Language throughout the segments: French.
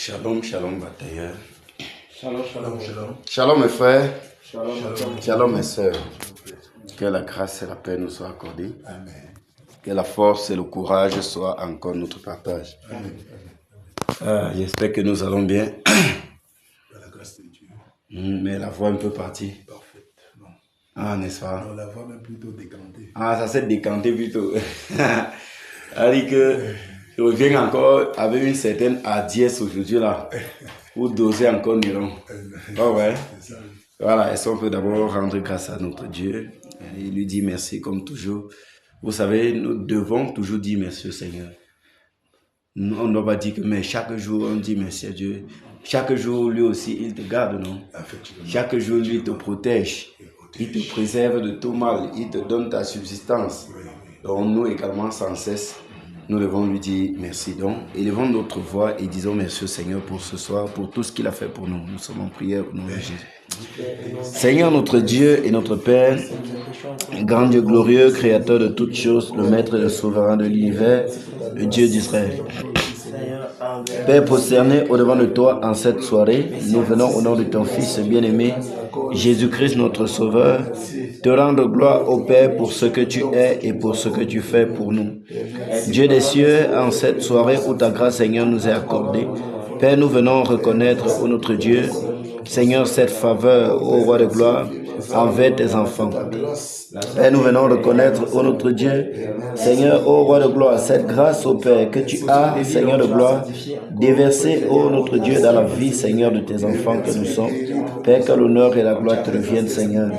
Shalom, shalom, batailleur. Shalom, shalom, shalom. Shalom, mes frères. Shalom, shalom. Shalom, mes sœurs. Que la grâce et la paix nous soient accordées. Amen. Que la force et le courage soient encore notre partage. Amen. J'espère que nous allons bien. Par la grâce de Dieu. Mais la voix un peu partie. Parfaite. Non. Ah, n'est-ce pas? Non, la voix même plutôt décantée. Ah, ça s'est décanté plutôt. C'est-à-dire que je reviens encore avec une certaine hardiesse aujourd'hui là. Pour doser encore Niron. Oh ouais. C'est ça. Voilà, est-ce qu'on peut d'abord rendre grâce à notre Dieu et lui dire merci comme toujours. Vous savez, nous devons toujours dire merci au Seigneur. Nous, on ne doit pas dire que mais chaque jour on dit merci à Dieu. Chaque jour, lui aussi, il te garde, non? Effectivement. Chaque jour, lui, il te protège. Il te préserve de tout mal. Il te donne ta subsistance. Donc nous également, sans cesse, nous devons lui dire merci. Donc, élevons notre voix et disons merci au Seigneur pour ce soir, pour tout ce qu'il a fait pour nous. Nous sommes en prière au nom de Jésus. Seigneur notre Dieu et notre Père, grand Dieu glorieux, créateur de toutes choses, le maître et le souverain de l'univers, le Dieu d'Israël. Père prosterné au-devant de toi en cette soirée, nous venons au nom de ton Fils bien-aimé, Jésus-Christ notre Sauveur, te rendre gloire au Père pour ce que tu es et pour ce que tu fais pour nous. Dieu des cieux, en cette soirée où ta grâce, Seigneur, nous est accordée, Père, nous venons reconnaître, ô notre Dieu, Seigneur, cette faveur, ô Roi de gloire, envers tes enfants. Père, nous venons reconnaître, ô notre Dieu, Seigneur, ô Roi de gloire, cette grâce, ô Père, que tu as, Seigneur de gloire, déversée, ô notre Dieu, dans la vie, Seigneur, de tes enfants que nous sommes. Père, que l'honneur et la gloire te reviennent, Seigneur.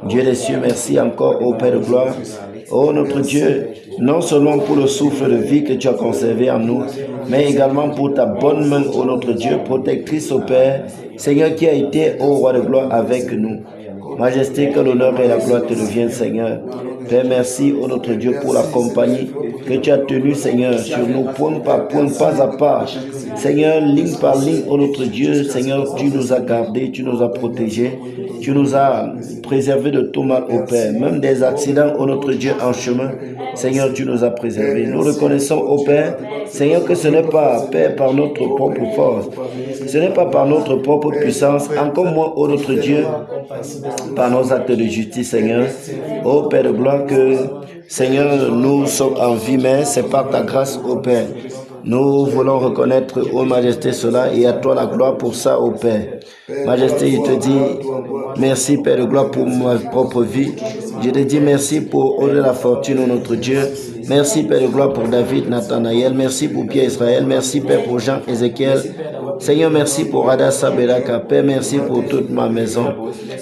Dieu des cieux, merci encore, ô Père de gloire, ô notre Dieu, non seulement pour le souffle de vie que tu as conservé en nous, mais également pour ta bonne main, ô notre Dieu, protectrice, ô Père, Seigneur, qui a été, ô Roi de gloire, avec nous. Majesté, que l'honneur et la gloire te reviennent, Seigneur. Père, merci, ô notre Dieu, pour la compagnie que tu as tenue, Seigneur, sur nous, point par point, pas à pas. Seigneur, ligne par ligne, ô notre Dieu, Seigneur, tu nous as gardés, tu nous as protégés, tu nous as préservés de tout mal, ô Père. Même des accidents, ô notre Dieu, en chemin, Seigneur, tu nous as préservés. Nous reconnaissons, ô Père, Seigneur, que ce n'est pas, Père, par notre propre force, ce n'est pas par notre propre puissance, encore moins, ô notre Dieu, par nos actes de justice, Seigneur. Ô Père de gloire, que, Seigneur, nous sommes en vie, mais c'est par ta grâce, ô Père. Nous voulons reconnaître, ô Majesté, cela, et à toi la gloire pour ça, ô Père. Majesté, je te dis merci, Père de gloire, pour ma propre vie. Je te dis merci pour Audrey la fortune, ô notre Dieu. Merci, Père de gloire, pour David, Nathanaël. Merci pour Pierre Israël. Merci, Père, pour Jean, Ézéchiel. Seigneur, merci pour Adassa Beraka. Père, merci pour toute ma maison.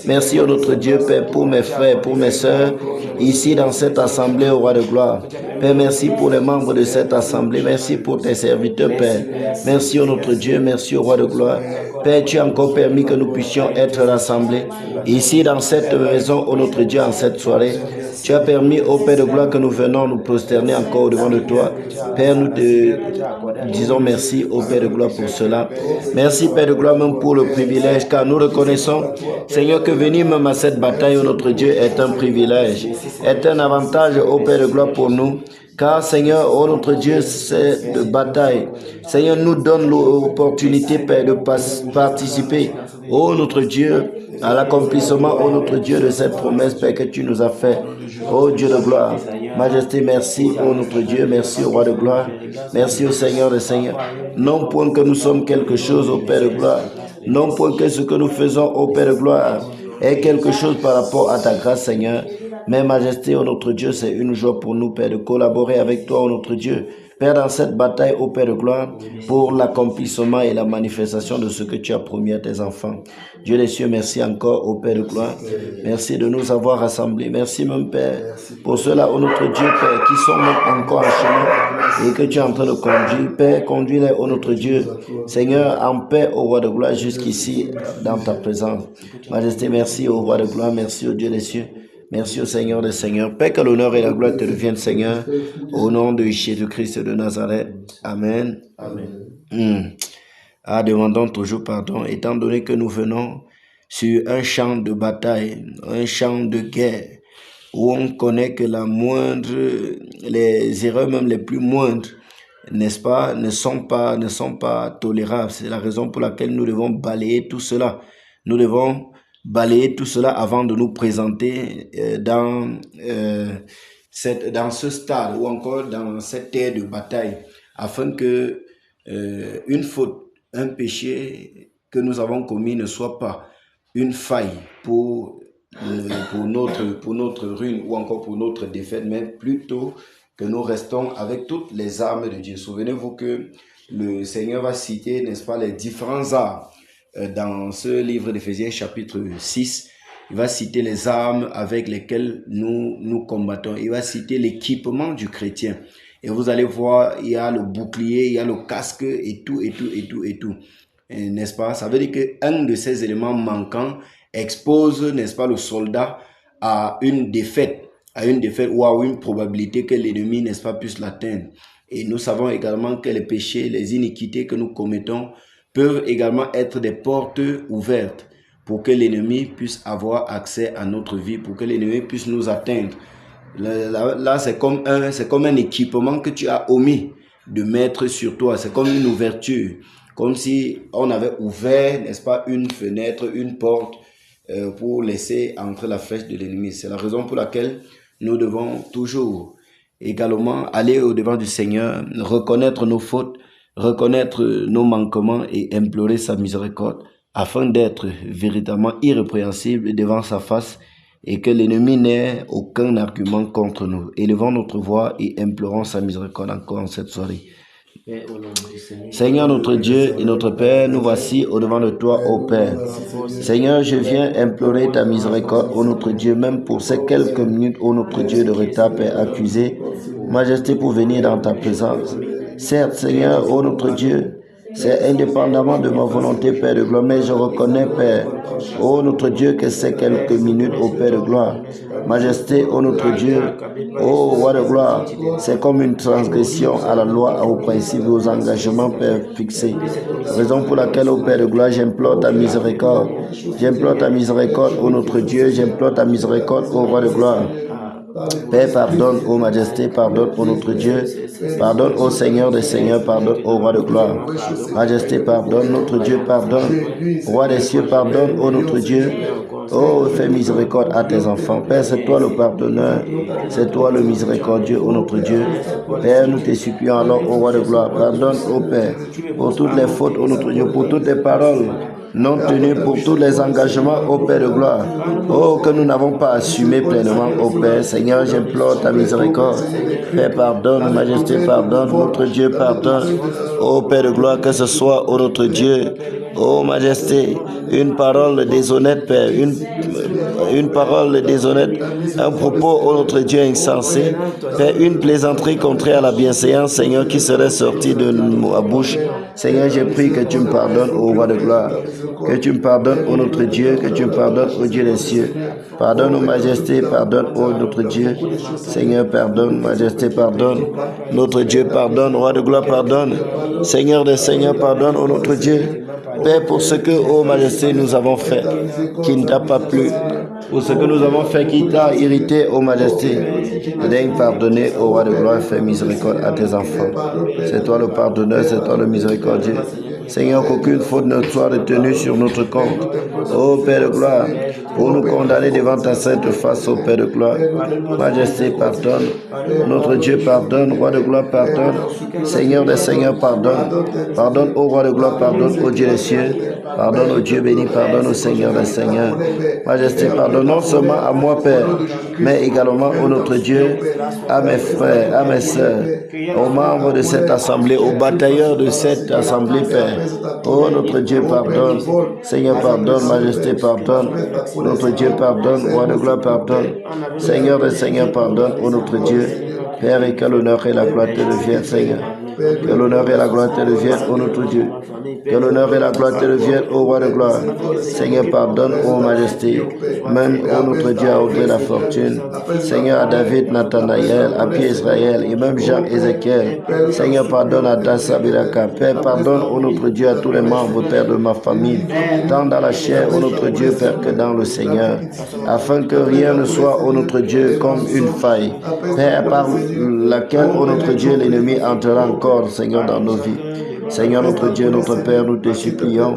Merci, ô notre Dieu, Père, pour mes frères, pour mes sœurs, ici dans cette assemblée, au Roi de gloire. Père, merci pour les membres de cette assemblée. Merci pour tes serviteurs, Père. Merci, ô notre Dieu. Merci, au Roi de gloire. Père, tu as encore permis que nous puissions être rassemblés ici dans cette maison, ô notre Dieu, en cette soirée. Tu as permis, ô Père de gloire, que nous venons nous prosterner encore au devant de toi. Père, nous te disons merci, ô Père de gloire, pour cela. Merci, Père de gloire, même pour le privilège, car nous reconnaissons, Seigneur, que venir même à cette bataille, ô notre Dieu, est un privilège, est un avantage, ô Père de gloire, pour nous. Car, Seigneur, oh notre Dieu, cette bataille, Seigneur, nous donne l'opportunité, Père, de participer, oh notre Dieu, à l'accomplissement, oh notre Dieu, de cette promesse, Père, que tu nous as fait. Oh Dieu de gloire, Majesté, merci, oh notre Dieu, merci au Roi de gloire, merci au Seigneur des Seigneurs. Non point que nous sommes quelque chose, ô Père de gloire, non point que ce que nous faisons, ô Père de gloire, est quelque chose par rapport à ta grâce, Seigneur. Mais Majesté, ô notre Dieu, c'est une joie pour nous, Père, de collaborer avec toi, ô notre Dieu. Père, dans cette bataille, ô Père de gloire, pour l'accomplissement et la manifestation de ce que tu as promis à tes enfants. Dieu des cieux, merci encore, ô Père de gloire. Merci de nous avoir rassemblés. Merci, mon Père, pour ceux-là, ô notre Dieu, Père, qui sont même encore en chemin et que tu es en train de conduire. Père, conduis-les, ô notre Dieu. Seigneur, en paix, ô Roi de gloire, jusqu'ici, dans ta présence. Majesté, merci, ô Roi de gloire. Merci, ô Dieu des cieux. Merci au Seigneur des Seigneurs. Père, que l'honneur et la gloire te reviennent, Seigneur, au nom de Jésus-Christ de Nazareth. Amen. Amen. Demandons toujours pardon, étant donné que nous venons sur un champ de bataille, un champ de guerre, où on connaît que les erreurs même les plus moindres n'est-ce pas, ne sont pas tolérables. C'est la raison pour laquelle nous devons balayer tout cela. Nous devons balayer tout cela avant de nous présenter dans ce stade ou encore dans cette terre de bataille, afin que une faute, un péché que nous avons commis ne soit pas une faille pour notre ruine ou encore pour notre défaite, mais plutôt que nous restons avec toutes les armes de Dieu. Souvenez-vous que le Seigneur va citer, n'est-ce pas, les différents armes dans ce livre d'Éphésiens chapitre 6. Il va citer les armes avec lesquelles nous combattons. Il va citer l'équipement du chrétien. Et vous allez voir, il y a le bouclier, il y a le casque et tout. N'est-ce pas? Ça veut dire qu'un de ces éléments manquants expose, n'est-ce pas, le soldat à une défaite ou à une probabilité que l'ennemi, n'est-ce pas, puisse l'atteindre. Et nous savons également que les péchés, les iniquités que nous commettons peuvent également être des portes ouvertes pour que l'ennemi puisse avoir accès à notre vie, pour que l'ennemi puisse nous atteindre. Là, c'est comme un équipement que tu as omis de mettre sur toi. C'est comme une ouverture, comme si on avait ouvert, n'est-ce pas, une fenêtre, une porte pour laisser entrer la flèche de l'ennemi. C'est la raison pour laquelle nous devons toujours également aller au-devant du Seigneur, reconnaître nos fautes, reconnaître nos manquements et implorer sa miséricorde afin d'être véritablement irrépréhensible devant sa face et que l'ennemi n'ait aucun argument contre nous. Élevons notre voix et implorons sa miséricorde encore en cette soirée. Seigneur notre Dieu et notre Père, nous voici au-devant de toi, ô Père. Seigneur, je viens implorer ta miséricorde, ô notre Dieu, même pour ces quelques minutes, ô notre Dieu, de retard, Père, accusé, Majesté, pour venir dans ta présence. Certes, Seigneur, ô notre Dieu, c'est indépendamment de ma volonté, Père de gloire, mais je reconnais, Père, ô notre Dieu, que c'est quelques minutes, ô Père de gloire. Majesté, ô notre Dieu, ô Roi de gloire, c'est comme une transgression à la loi, aux principes et aux engagements, Père, fixés. Raison pour laquelle, ô Père de gloire, j'implore ta miséricorde. J'implore ta miséricorde, ô notre Dieu, j'implore ta miséricorde, ô Roi de gloire. Père, pardonne, ô Majesté, pardonne, ô notre Dieu, pardonne, ô Seigneur des Seigneurs, pardonne, ô Roi de gloire. Majesté, pardonne, notre Dieu, pardonne, Roi des cieux, pardonne, ô notre Dieu. Oh, fais miséricorde à tes enfants. Père, c'est toi le pardonneur, c'est toi le miséricordieux, ô notre Dieu. Père, nous te supplions alors, ô Roi de gloire, pardonne, ô Père, pour toutes les fautes, ô notre Dieu, pour toutes les paroles non tenues, pour tous les engagements, ô Père de gloire, oh, que nous n'avons pas assumé pleinement, ô Père. Seigneur, j'implore ta miséricorde. Père, pardonne, Majesté, pardonne, notre Dieu, pardonne, ô Père de gloire, que ce soit, ô notre Dieu, ô Majesté, une parole déshonnête, Père, une parole déshonnête, un propos, ô notre Dieu, insensé, Père, une plaisanterie contraire à la bienséance, Seigneur, qui serait sortie de ma bouche. Seigneur, j'ai prie que tu me pardonnes, ô Roi de gloire, que tu me pardonnes, ô notre Dieu, que tu me pardonnes, ô Dieu des cieux. Pardonne, ô Majesté, pardonne, ô notre Dieu. Seigneur, pardonne, Majesté, pardonne. Notre Dieu, pardonne, Roi de gloire, pardonne. Seigneur des seigneurs, pardonne, ô notre Dieu. Père, pour ce que, ô Majesté, nous avons fait, qui ne t'a pas plu, pour ce que nous avons fait, qui t'a irrité, ô Majesté, daigne pardonner, ô Roi de gloire, fais miséricorde à tes enfants. C'est toi le pardonneur, c'est toi le miséricordieux. Seigneur, qu'aucune faute ne soit retenue sur notre compte. Ô Père de gloire, pour nous condamner devant ta sainte face, ô Père de gloire. Majesté, pardonne. Notre Dieu, pardonne. Roi de gloire, pardonne. Seigneur des seigneurs, pardonne. Pardonne, ô Roi de gloire, pardonne, ô Dieu des cieux. Pardonne, ô Dieu béni, pardonne, ô Seigneur des seigneurs. Majesté, pardonne non seulement à moi, Père, mais également, ô notre Dieu, à mes frères, à mes sœurs, aux membres de cette assemblée, aux batailleurs de cette assemblée, Père. Oh, notre Dieu, pardonne. Seigneur, pardonne. Majesté, pardonne. Notre Dieu, pardonne. Roi de gloire, pardonne. Seigneur des seigneurs, pardonne. Oh, notre Dieu. Père, et que l'honneur et la gloire te reviennent, Seigneur. Que l'honneur et la gloire te reviennent, ô notre Dieu. Que l'honneur et la gloire te reviennent, ô Roi de gloire. Seigneur, pardonne, ô Majesté. Même, ô notre Dieu, à Audrey la fortune. Seigneur, à David, Nathanaël, à Pierre Israël, et même Jean, Ézéchiel. Seigneur, pardonne à Dassa Biraka. Père, pardonne, ô notre Dieu, à tous les membres, Père, de ma famille. Tant dans la chair, ô notre Dieu, Père, que dans le Seigneur. Afin que rien ne soit, ô notre Dieu, comme une faille. Père, par laquelle, ô notre Dieu, l'ennemi entrera en miséricorde, Seigneur, dans nos vies. Seigneur, notre Dieu, notre Père, nous te supplions.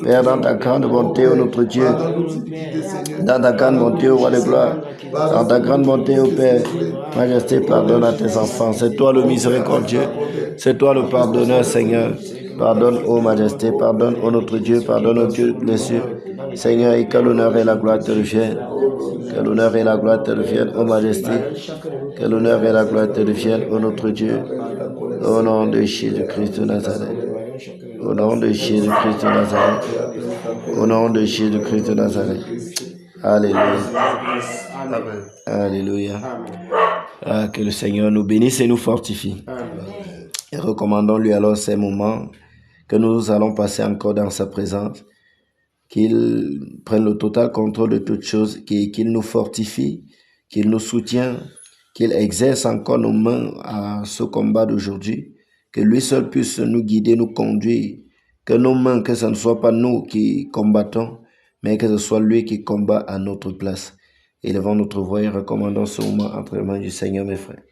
Père, dans ta grande bonté, ô notre Dieu, dans ta grande bonté, ô roi de gloire, dans ta grande bonté, ô Père, Majesté, pardonne à tes enfants. C'est toi le miséricordieux, c'est toi le pardonneur, Seigneur. Pardonne, ô Majesté, pardonne, ô notre Dieu, pardonne, ô Dieu des cieux. Seigneur, et que l'honneur et la gloire te reviennent. Que l'honneur et la gloire te reviennent, ô Majesté. Que l'honneur et la gloire te reviennent, ô notre Dieu. Au nom de Jésus-Christ de Nazareth. Au nom de Jésus-Christ de Nazareth. Au nom de Jésus-Christ de Nazareth. Alléluia. Alléluia. Ah, que le Seigneur nous bénisse et nous fortifie. Et recommandons-lui alors ces moments que nous allons passer encore dans sa présence. Qu'il prenne le total contrôle de toutes choses, qu'il nous fortifie, qu'il nous soutient, qu'il exerce encore nos mains à ce combat d'aujourd'hui, que lui seul puisse nous guider, nous conduire, que nos mains, que ce ne soit pas nous qui combattons, mais que ce soit lui qui combat à notre place. Élevons notre voix et recommandons ce moment entre les mains du Seigneur, mes frères.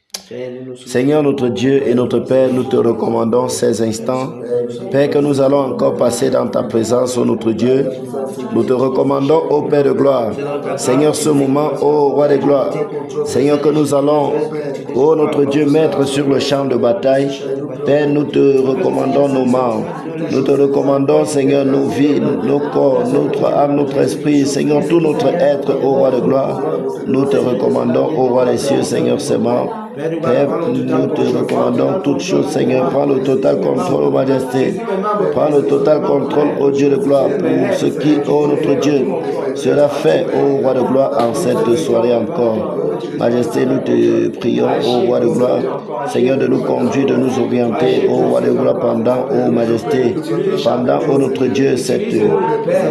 Seigneur notre Dieu et notre Père, nous te recommandons ces instants. Père, que nous allons encore passer dans ta présence, ô notre Dieu. Nous te recommandons, ô Père de gloire. Seigneur, ce moment, ô Roi de gloire. Seigneur, que nous allons, ô notre Dieu, mettre sur le champ de bataille. Père, nous te recommandons nos membres. Nous te recommandons, Seigneur, nos vies, nos corps, notre âme, notre esprit. Seigneur, tout notre être, ô Roi de gloire. Nous te recommandons, ô Roi des cieux, Seigneur, ces membres. Père, nous te recommandons toutes choses, Seigneur. Prends le total contrôle, ô Majesté. Prends le total contrôle, ô Dieu de gloire, pour ce qui, ô notre Dieu, sera fait, ô Roi de gloire, en cette soirée encore. Majesté, nous te prions, ô Roi de gloire, Seigneur, de nous conduire, de nous orienter, ô Roi de gloire, pendant, ô Majesté, pendant, ô notre Dieu, cette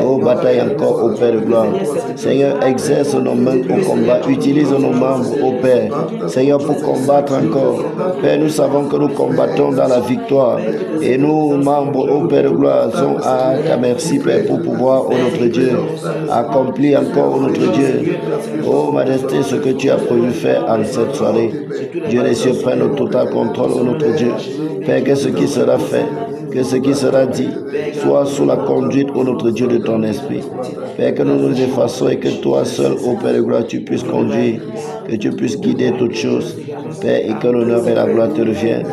ô bataille encore, ô Père de gloire. Seigneur, exerce nos mains au combat, utilise nos membres, ô Père. Seigneur, pour combattre encore. Père, nous savons que nous combattons dans la victoire. Et nous, membres, ô Père de gloire, sont à ta merci, Père, pour pouvoir, ô notre Dieu, accomplir encore, ô notre Dieu, ô Majesté, ce que tu as prévu faire en cette soirée. Dieu des cieux prenne le total contrôle, ô notre Dieu. Père, que ce qui sera fait, que ce qui sera dit, soit sous la conduite, ô notre Dieu, de ton esprit. Père, que nous nous effaçons et que toi seul, ô Père de gloire, tu puisses conduire, que tu puisses guider toutes choses. Père, et que l'honneur et la gloire te reviennent.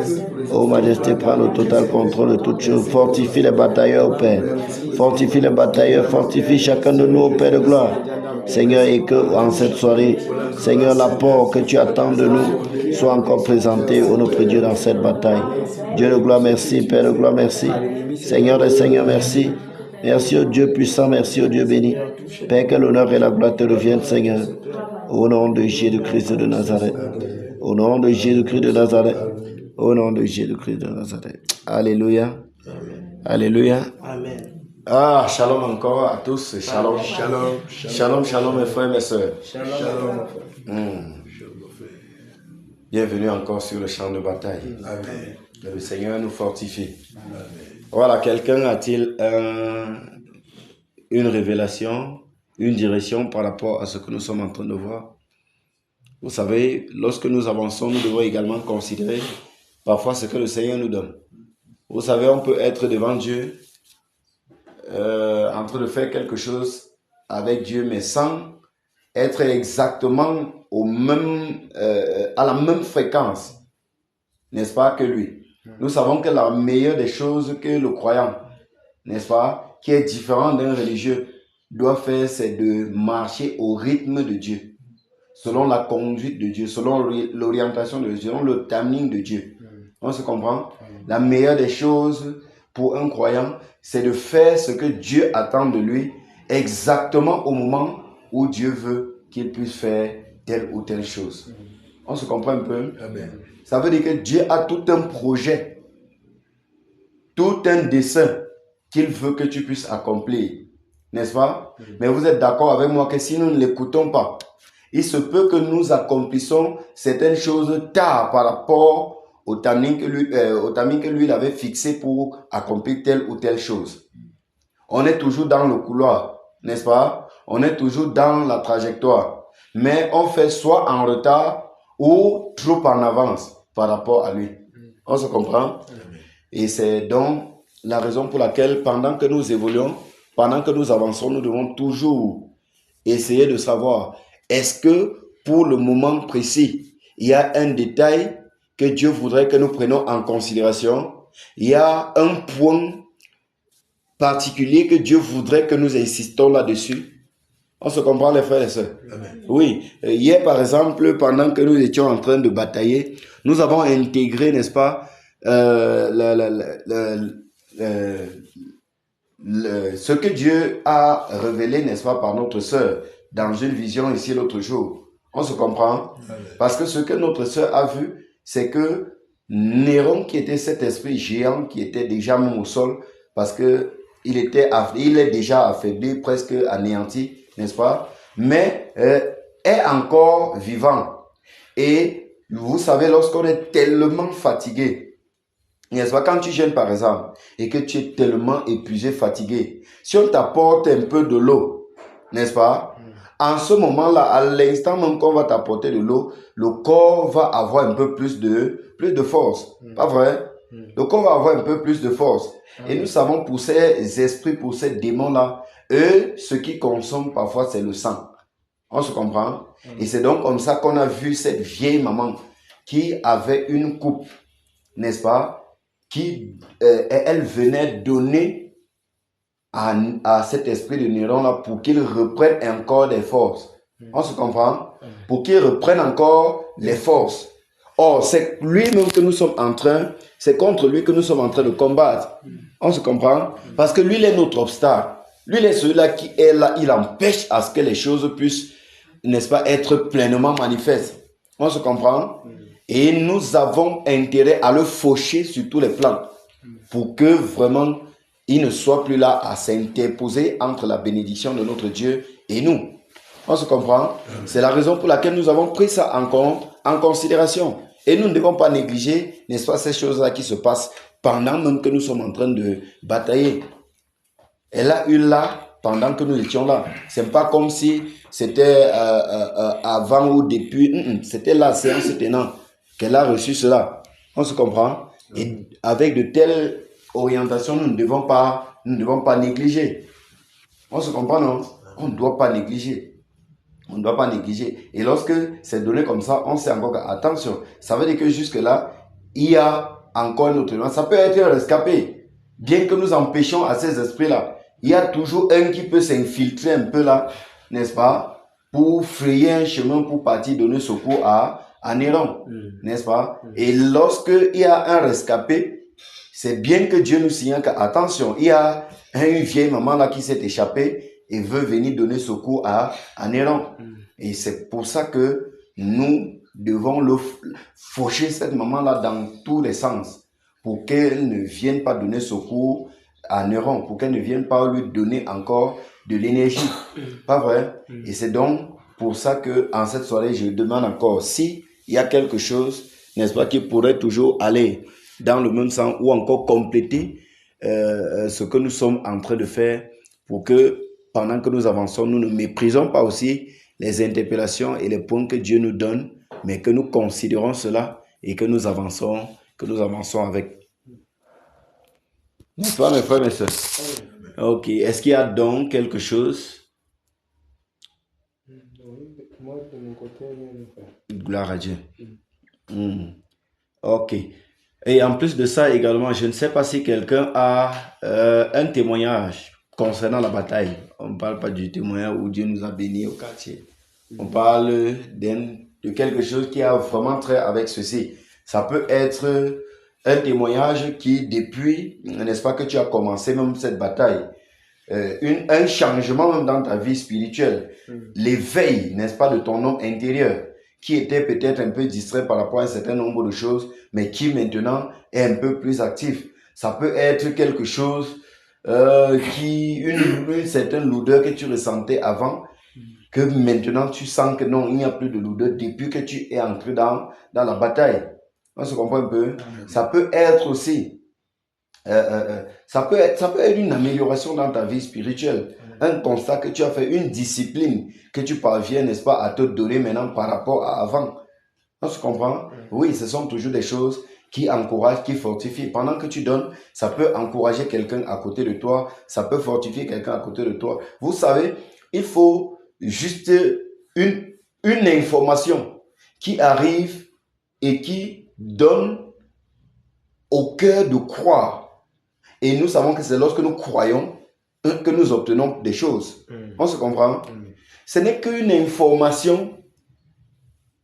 Ô Majesté, prends le total contrôle de toutes choses. Fortifie les batailleurs, Père. Fortifie les batailleurs, fortifie chacun de nous, ô Père de gloire. Seigneur, et que en cette soirée, Seigneur, l'apport que tu attends de nous soit encore présenté, ô notre Dieu, dans cette bataille. Dieu de gloire, merci. Père de gloire, merci. Seigneur des seigneurs, merci. Merci au Dieu puissant, merci au Dieu béni. Père, que l'honneur et la gloire te reviennent, Seigneur. Au nom de Jésus-Christ de Nazareth. Au nom de Jésus-Christ de Nazareth. Au nom de Jésus-Christ de Nazareth. Alléluia. Alléluia. Amen. Ah, shalom encore à tous. Shalom. Shalom. Shalom, shalom, mes frères et mes sœurs. Shalom. Bienvenue encore sur le champ de bataille. Amen. Que le Seigneur nous fortifie. Amen. Voilà, quelqu'un a-t-il une révélation, une direction par rapport à ce que nous sommes en train de voir? Vous savez, lorsque nous avançons, nous devons également considérer parfois ce que le Seigneur nous donne. Vous savez, on peut être devant Dieu, en train de faire quelque chose avec Dieu, mais sans être exactement à la même fréquence, n'est-ce pas, que lui. Nous savons que la meilleure des choses que le croyant, n'est-ce pas, qui est différent d'un religieux, doit faire, c'est de marcher au rythme de Dieu, selon la conduite de Dieu, selon l'orientation de Dieu, selon le timing de Dieu. On se comprend? La meilleure des choses pour un croyant, c'est de faire ce que Dieu attend de lui exactement au moment où Dieu veut qu'il puisse faire telle ou telle chose. On se comprend un peu? Amen. Ça veut dire que Dieu a tout un projet, tout un dessein qu'il veut que tu puisses accomplir. N'est-ce pas? Mais vous êtes d'accord avec moi que si nous ne l'écoutons pas, il se peut que nous accomplissions certaines choses tard par rapport au timing que lui avait fixé pour accomplir telle ou telle chose. On est toujours dans le couloir, n'est-ce pas? On est toujours dans la trajectoire. Mais on fait soit en retard ou trop en avance par rapport à lui. On se comprend? Et c'est donc la raison pour laquelle, pendant que nous évoluons, pendant que nous avançons, nous devons toujours essayer de savoir, est-ce que pour le moment précis, il y a un détail que Dieu voudrait que nous prenions en considération? Il y a un point particulier que Dieu voudrait que nous insistons là-dessus? On se comprend, les frères et sœurs? Oui. Hier, par exemple, pendant que nous étions en train de batailler, nous avons intégré, n'est-ce pas, ce que Dieu a révélé, n'est-ce pas, par notre sœur, dans une vision ici l'autre jour. On se comprend? Parce que ce que notre sœur a vu, c'est que Néron, qui était cet esprit géant, qui était déjà même au sol, parce que il est déjà affaibli, presque anéanti, n'est-ce pas? Mais est encore vivant. Et vous savez, lorsqu'on est tellement fatigué, n'est-ce pas, quand tu gênes par exemple, et que tu es tellement épuisé, fatigué, si on t'apporte un peu de l'eau, n'est-ce pas? En ce moment-là, à l'instant même qu'on va t'apporter de l'eau, le corps va avoir un peu plus de force. Pas vrai? Le corps va avoir un peu plus de force. Et nous savons, pour ces esprits, pour ces démons-là, eux, ce qu'ils consomment parfois, c'est le sang. On se comprend? Et c'est donc comme ça qu'on a vu cette vieille maman qui avait une coupe, n'est-ce pas? Qui, elle venait donner à cet esprit de Néron-là pour qu'il reprenne encore des forces. On se comprend? Pour qu'il reprenne encore les forces. Or, c'est lui-même que nous sommes en train, c'est contre lui que nous sommes en train de combattre. On se comprend? Parce que lui, il est notre obstacle. Lui, il est celui-là qui est là, il empêche à ce que les choses puissent, n'est-ce pas, être pleinement manifestes. On se comprend? Et nous avons intérêt à le faucher sur tous les plans pour que vraiment, il ne soit plus là à s'interposer entre la bénédiction de notre Dieu et nous. On se comprend? C'est la raison pour laquelle nous avons pris ça en compte, en considération. Et nous ne devons pas négliger, n'est-ce pas, ces choses-là qui se passent pendant même que nous sommes en train de batailler. Elle a eu là pendant que nous étions là. C'est pas comme si c'était avant ou depuis. C'était la séance tenant qu'elle a reçu cela. On se comprend? Et avec de telles orientations, nous ne devons pas négliger. On se comprend, non? On ne doit pas négliger. On ne doit pas négliger. Et lorsque c'est donné comme ça, on sait encore que, attention, ça veut dire que jusque-là, il y a encore un autre élément. Ça peut être un rescapé. Bien que nous empêchions à ces esprits-là, il y a toujours un qui peut s'infiltrer un peu là, n'est-ce pas, pour frayer un chemin pour partir donner secours à Néron, n'est-ce pas? Et lorsqu'il y a un rescapé, c'est bien que Dieu nous signale que, attention, il y a une vieille maman là qui s'est échappée et veut venir donner secours à Néron. Et c'est pour ça que nous devons faucher cette maman-là dans tous les sens pour qu'elle ne vienne pas donner secours à Néron, pour qu'elle ne vienne pas lui donner encore de l'énergie. Pas vrai? Et c'est donc pour ça que en cette soirée, je demande encore si il y a quelque chose, n'est-ce pas, qui pourrait toujours aller dans le même sens ou encore compléter ce que nous sommes en train de faire pour que pendant que nous avançons, nous ne méprisons pas aussi les interpellations et les points que Dieu nous donne, mais que nous considérons cela et que nous avançons avec. N'est-ce pas, mes frères, mes soeurs? Ok. Est-ce qu'il y a donc quelque chose? Moi, de mon côté, Gloire à Dieu. Ok. Et en plus de ça également, je ne sais pas si quelqu'un a un témoignage concernant la bataille. On ne parle pas du témoignage où Dieu nous a bénis au quartier. On parle de quelque chose qui a vraiment trait avec ceci. Ça peut être un témoignage qui, depuis, n'est-ce pas, que tu as commencé même cette bataille, un changement même dans ta vie spirituelle, l'éveil, n'est-ce pas, de ton homme intérieur, qui était peut-être un peu distrait par rapport à un certain nombre de choses, mais qui maintenant est un peu plus actif. Ça peut être quelque chose une certaine lourdeur que tu ressentais avant, que maintenant tu sens que non, il n'y a plus de lourdeur depuis que tu es entré dans la bataille. On se comprend un peu? Ça peut être aussi, ça peut être une amélioration dans ta vie spirituelle. Un constat que tu as fait, une discipline que tu parviens, n'est-ce pas, à te donner maintenant par rapport à avant. On se comprend? Oui, ce sont toujours des choses qui encourage, qui fortifie. Pendant que tu donnes, ça peut encourager quelqu'un à côté de toi, ça peut fortifier quelqu'un à côté de toi. Vous savez, il faut juste une information qui arrive et qui donne au cœur de croire. Et nous savons que c'est lorsque nous croyons que nous obtenons des choses. On se comprend? Ce n'est qu'une information.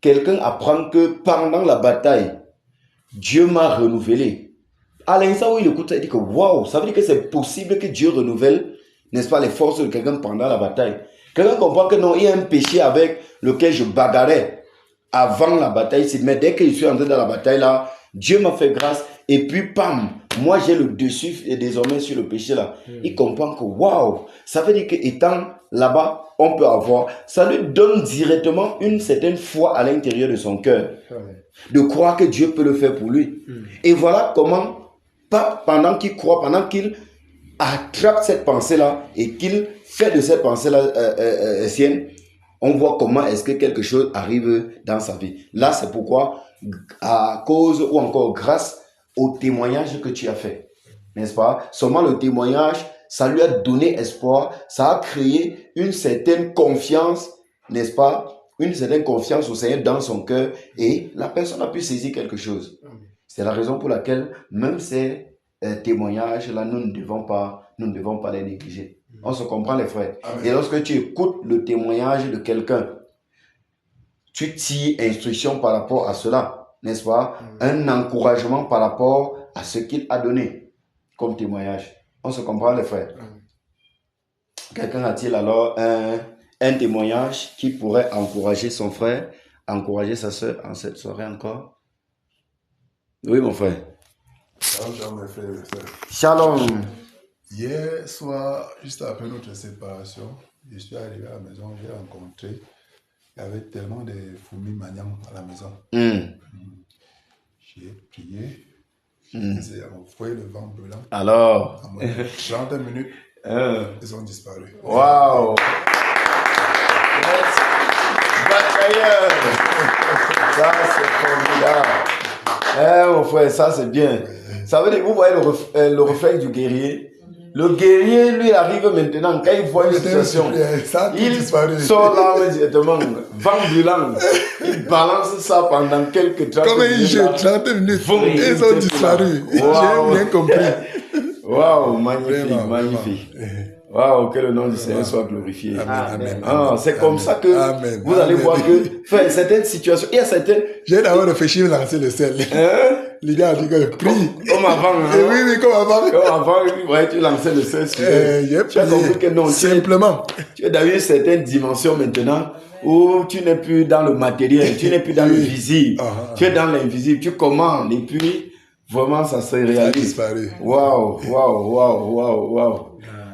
Quelqu'un apprend que pendant la bataille, Dieu m'a renouvelé. À l'instant où il écoute, il dit que waouh, ça veut dire que c'est possible que Dieu renouvelle, n'est-ce pas, les forces de quelqu'un pendant la bataille. Quelqu'un comprend que non, il y a un péché avec lequel je bagarrais avant la bataille, mais dès que je suis entré dans la bataille là, Dieu m'a fait grâce et puis pam, moi j'ai le dessus et désormais sur le péché là. Il comprend que waouh, ça veut dire qu'étant là-bas, on peut avoir, ça lui donne directement une certaine foi à l'intérieur de son cœur, de croire que Dieu peut le faire pour lui. Et voilà comment, pas pendant qu'il croit, pendant qu'il attrape cette pensée-là et qu'il fait de cette pensée-là sienne, on voit comment est-ce que quelque chose arrive dans sa vie. Là, c'est pourquoi, à cause ou encore grâce au témoignage que tu as fait, n'est-ce pas? Seulement le témoignage, ça lui a donné espoir, ça a créé une certaine confiance, n'est-ce pas? Une certaine confiance au Seigneur dans son cœur et la personne a pu saisir quelque chose. C'est la raison pour laquelle même ces témoignages-là, nous ne devons pas les négliger. On se comprend, les frères. Et lorsque tu écoutes le témoignage de quelqu'un, tu tires instruction par rapport à cela, n'est-ce pas? Un encouragement par rapport à ce qu'il a donné comme témoignage. On se comprend, les frères. Quelqu'un a-t-il alors un témoignage qui pourrait encourager son frère, encourager sa soeur en cette soirée encore? Oui, mon frère. Shalom, mes frères et sœurs. Shalom. Hier soir, juste après notre séparation, je suis arrivé à la maison, j'ai rencontré, il y avait tellement de fourmis maniants à la maison. J'ai prié, j'ai envoyé le vent brûlant. Alors, En 30 minutes, ils ont disparu. waouh! Ça, c'est formidable. Mon frère, ça, c'est bien. Ça veut dire, vous voyez le réflexe du guerrier. Le guerrier, lui, arrive maintenant, quand il voit une situation, il sort là directement, vent brûlant. Il balance ça pendant quelques 30 minutes. Comme un jeu, 30 minutes, ils ont disparu. J'ai bien compris. Waouh, magnifique, magnifique. Waouh, que le nom du Seigneur soit glorifié. Amen. C'est comme ça que vous allez voir que, certaines situations, il y a certaines... J'ai d'abord réfléchi à lancer le sel. Les gars ont dit que prie. Comme avant. Oui, comme avant. Comme avant, tu lançais le sel sur eux. Tu as compris que non. Simplement. Tu es dans une certaine dimension maintenant où tu n'es plus dans le matériel, tu n'es plus dans le visible. Tu es dans l'invisible, tu commandes et puis vraiment ça se réalise. Waouh.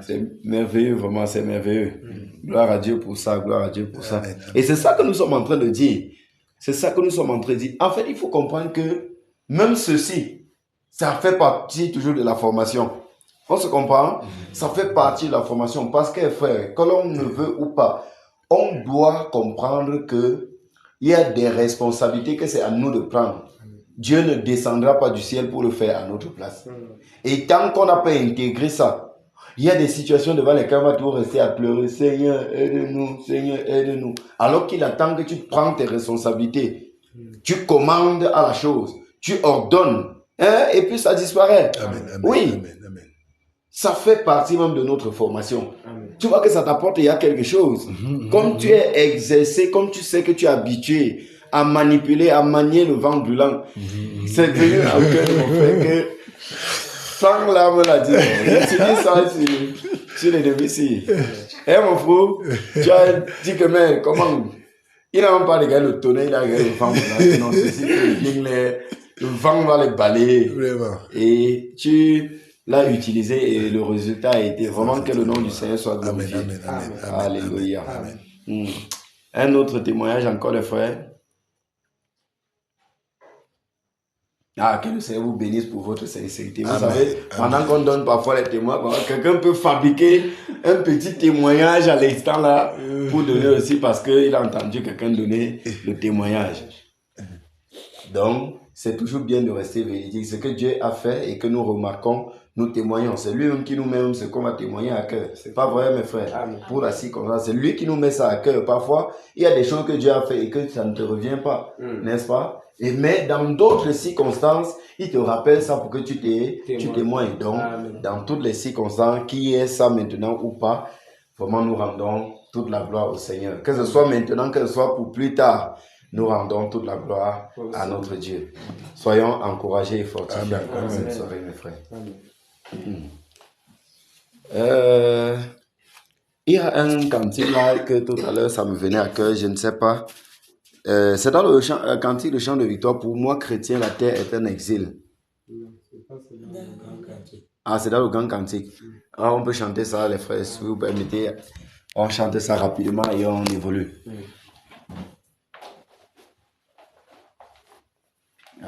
C'est merveilleux, vraiment, c'est merveilleux. Gloire à Dieu pour ça, gloire à Dieu pour ça. Et c'est ça que nous sommes en train de dire. C'est ça que nous sommes en train de dire. En fait, il faut comprendre que même ceci, ça fait partie toujours de la formation. On se comprend? Ça fait partie de la formation parce que, frère, que l'on ne veut ou pas, on doit comprendre que il y a des responsabilités que c'est à nous de prendre. Dieu ne descendra pas du ciel pour le faire à notre place. Et tant qu'on n'a pas intégré ça, il y a des situations devant lesquelles on va toujours rester à pleurer. Seigneur, aide-nous, Seigneur, aide-nous. Alors qu'il attend que tu prends tes responsabilités. Tu commandes à la chose. Tu ordonnes. Et puis ça disparaît. Oui. Ça fait partie même de notre formation. Tu vois que ça t'apporte, il y a quelque chose. Comme tu es exercé, comme tu sais que tu es habitué à manipuler, à manier le vent brûlant. C'est venu à cœur, mon frère, que Franck là me l'a dit. Tu dis ça sur les devis ici. Mon frère, tu as dit que, mais comment? Il n'a même pas regardé le tonnerre, il a regardé le vent brûlant. Non, c'est le vent va les balayer. Vraiment. Et tu l'as utilisé et le résultat a été vraiment que le nom du Seigneur soit glorifié. Amen. Alléluia. Un autre témoignage encore, les frères. Que le Seigneur vous bénisse pour votre sincérité. Vous savez, pendant qu'on donne parfois les témoins, quelqu'un peut fabriquer un petit témoignage à l'instant là pour donner aussi parce qu'il a entendu quelqu'un donner le témoignage. Donc, c'est toujours bien de rester véridique. Ce que Dieu a fait et que nous remarquons, nous témoignons. C'est lui-même qui nous met ce qu'on va témoigner à cœur. C'est pas vrai, mes frères. Amen. Pour la circonstance, c'est lui qui nous met ça à cœur. Parfois, il y a des choses que Dieu a fait et que ça ne te revient pas, n'est-ce pas? Mais dans d'autres circonstances, il te rappelle ça pour que tu témoignes. Donc, dans toutes les circonstances, qui est ça maintenant ou pas, vraiment nous rendons toute la gloire au Seigneur. Que ce soit maintenant, que ce soit pour plus tard, nous rendons toute la gloire à notre Dieu. Soyons encouragés et fortifiés. Amen. Cette soirée, mes frères. Il y a un cantique là que tout à l'heure ça me venait à cœur, je ne sais pas. C'est dans le cantique de chant de victoire. Pour moi, chrétien, la terre est un exil. Ah, c'est dans le grand cantique. Ah, on peut chanter ça, les frères, si vous permettez. On chante ça rapidement et on évolue.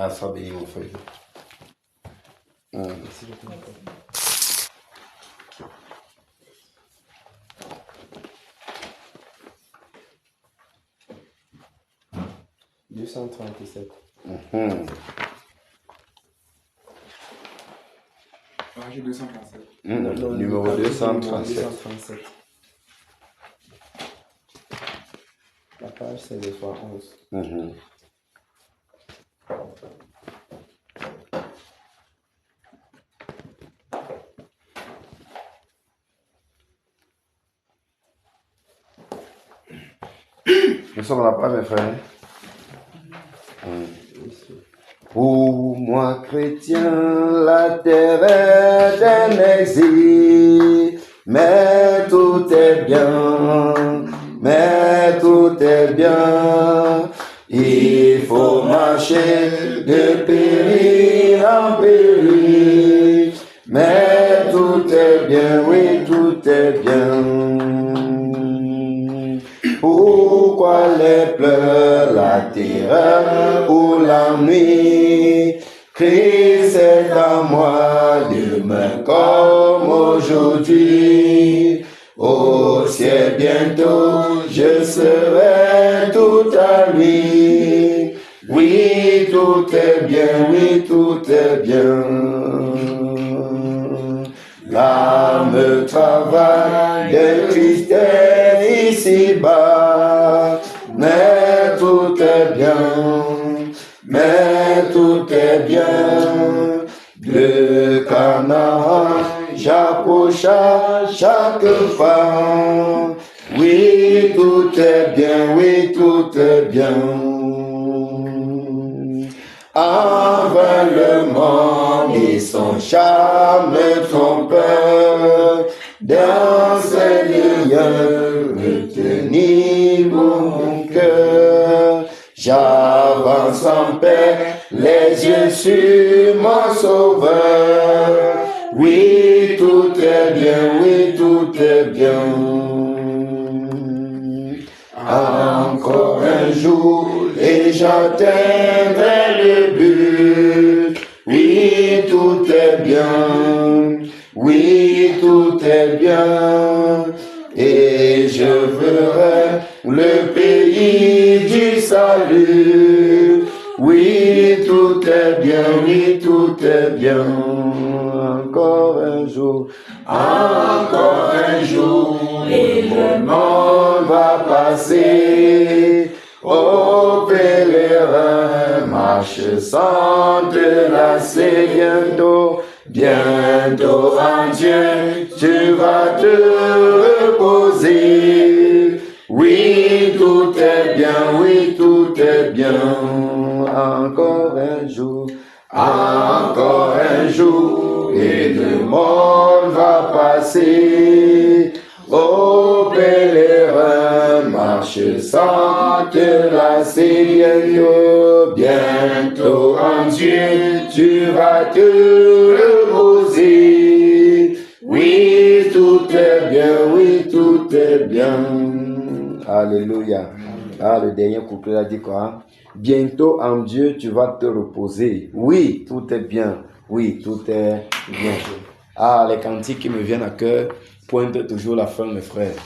Ah, ça béni, mon frère. Mmh. 237. Page 237. Numéro 237. La page, c'est le soir 11. Nous sommes là pas, mes frères. Pour moi, chrétien, la terre est un exil, mais tout est bien, Il faut marcher de péril en péril, mais tout est bien, oui, tout est bien. Pourquoi les pleurs, la terreur ou la nuit? Christ est à moi, demain comme aujourd'hui. Au ciel bientôt, je serai tout à lui. Oui, tout est bien, oui, tout est bien. L'âme travaille de tristesse ici-bas, mais tout est bien, Le Canaan j'approche à chaque fois. Oui, tout est bien, oui, tout est bien. Envers le monde et son charme trompeur, dans ces lieux retenir mon cœur. J'avance en paix, les yeux sur mon sauveur. Oui, tout est bien, oui, tout est bien. Encore un jour et j'atteindrai le but. Oui, tout est bien, oui, tout est bien. Et je verrai le pays du salut. Oui, tout est bien, oui, tout est bien. Encore un jour, et le monde va passer. Ô pèlerin, marche sans te lasser. Bientôt en Dieu, tu vas te reposer. Oui, tout est bien, oui, tout est bien. Encore un jour, et le monde va passer. Ô pèlerin, marche sans te lasser. Bientôt en Dieu, tu vas te reposer. Oui, tout est bien, oui, tout est bien. Alléluia. Ah, le dernier couplet a dit quoi? Bientôt en Dieu, tu vas te reposer. Oui, tout est bien. Oui, tout est bien. Ah, les cantiques qui me viennent à cœur pointent toujours la fin, mes frères.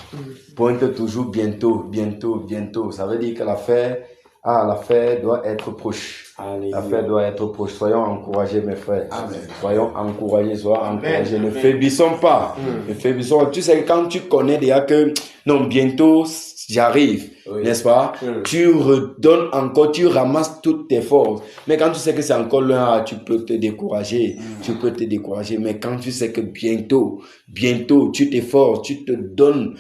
Pointent toujours bientôt, bientôt, bientôt. Ça veut dire que l'affaire Ah, la fin doit être proche. Alléluia. La fin doit être proche. Soyons encouragés, mes frères. Amen. Soyons encouragés, soyons encouragés. Ne faiblissons pas. Ne faiblissons pas. Tu sais, quand tu connais déjà que, non, bientôt, j'arrive, Oui. n'est-ce pas? Tu redonnes encore, tu ramasses toutes tes forces. Mais quand tu sais que c'est encore loin, tu peux te décourager. Tu peux te décourager. Mais quand tu sais que bientôt, tu t'efforces, tu donnes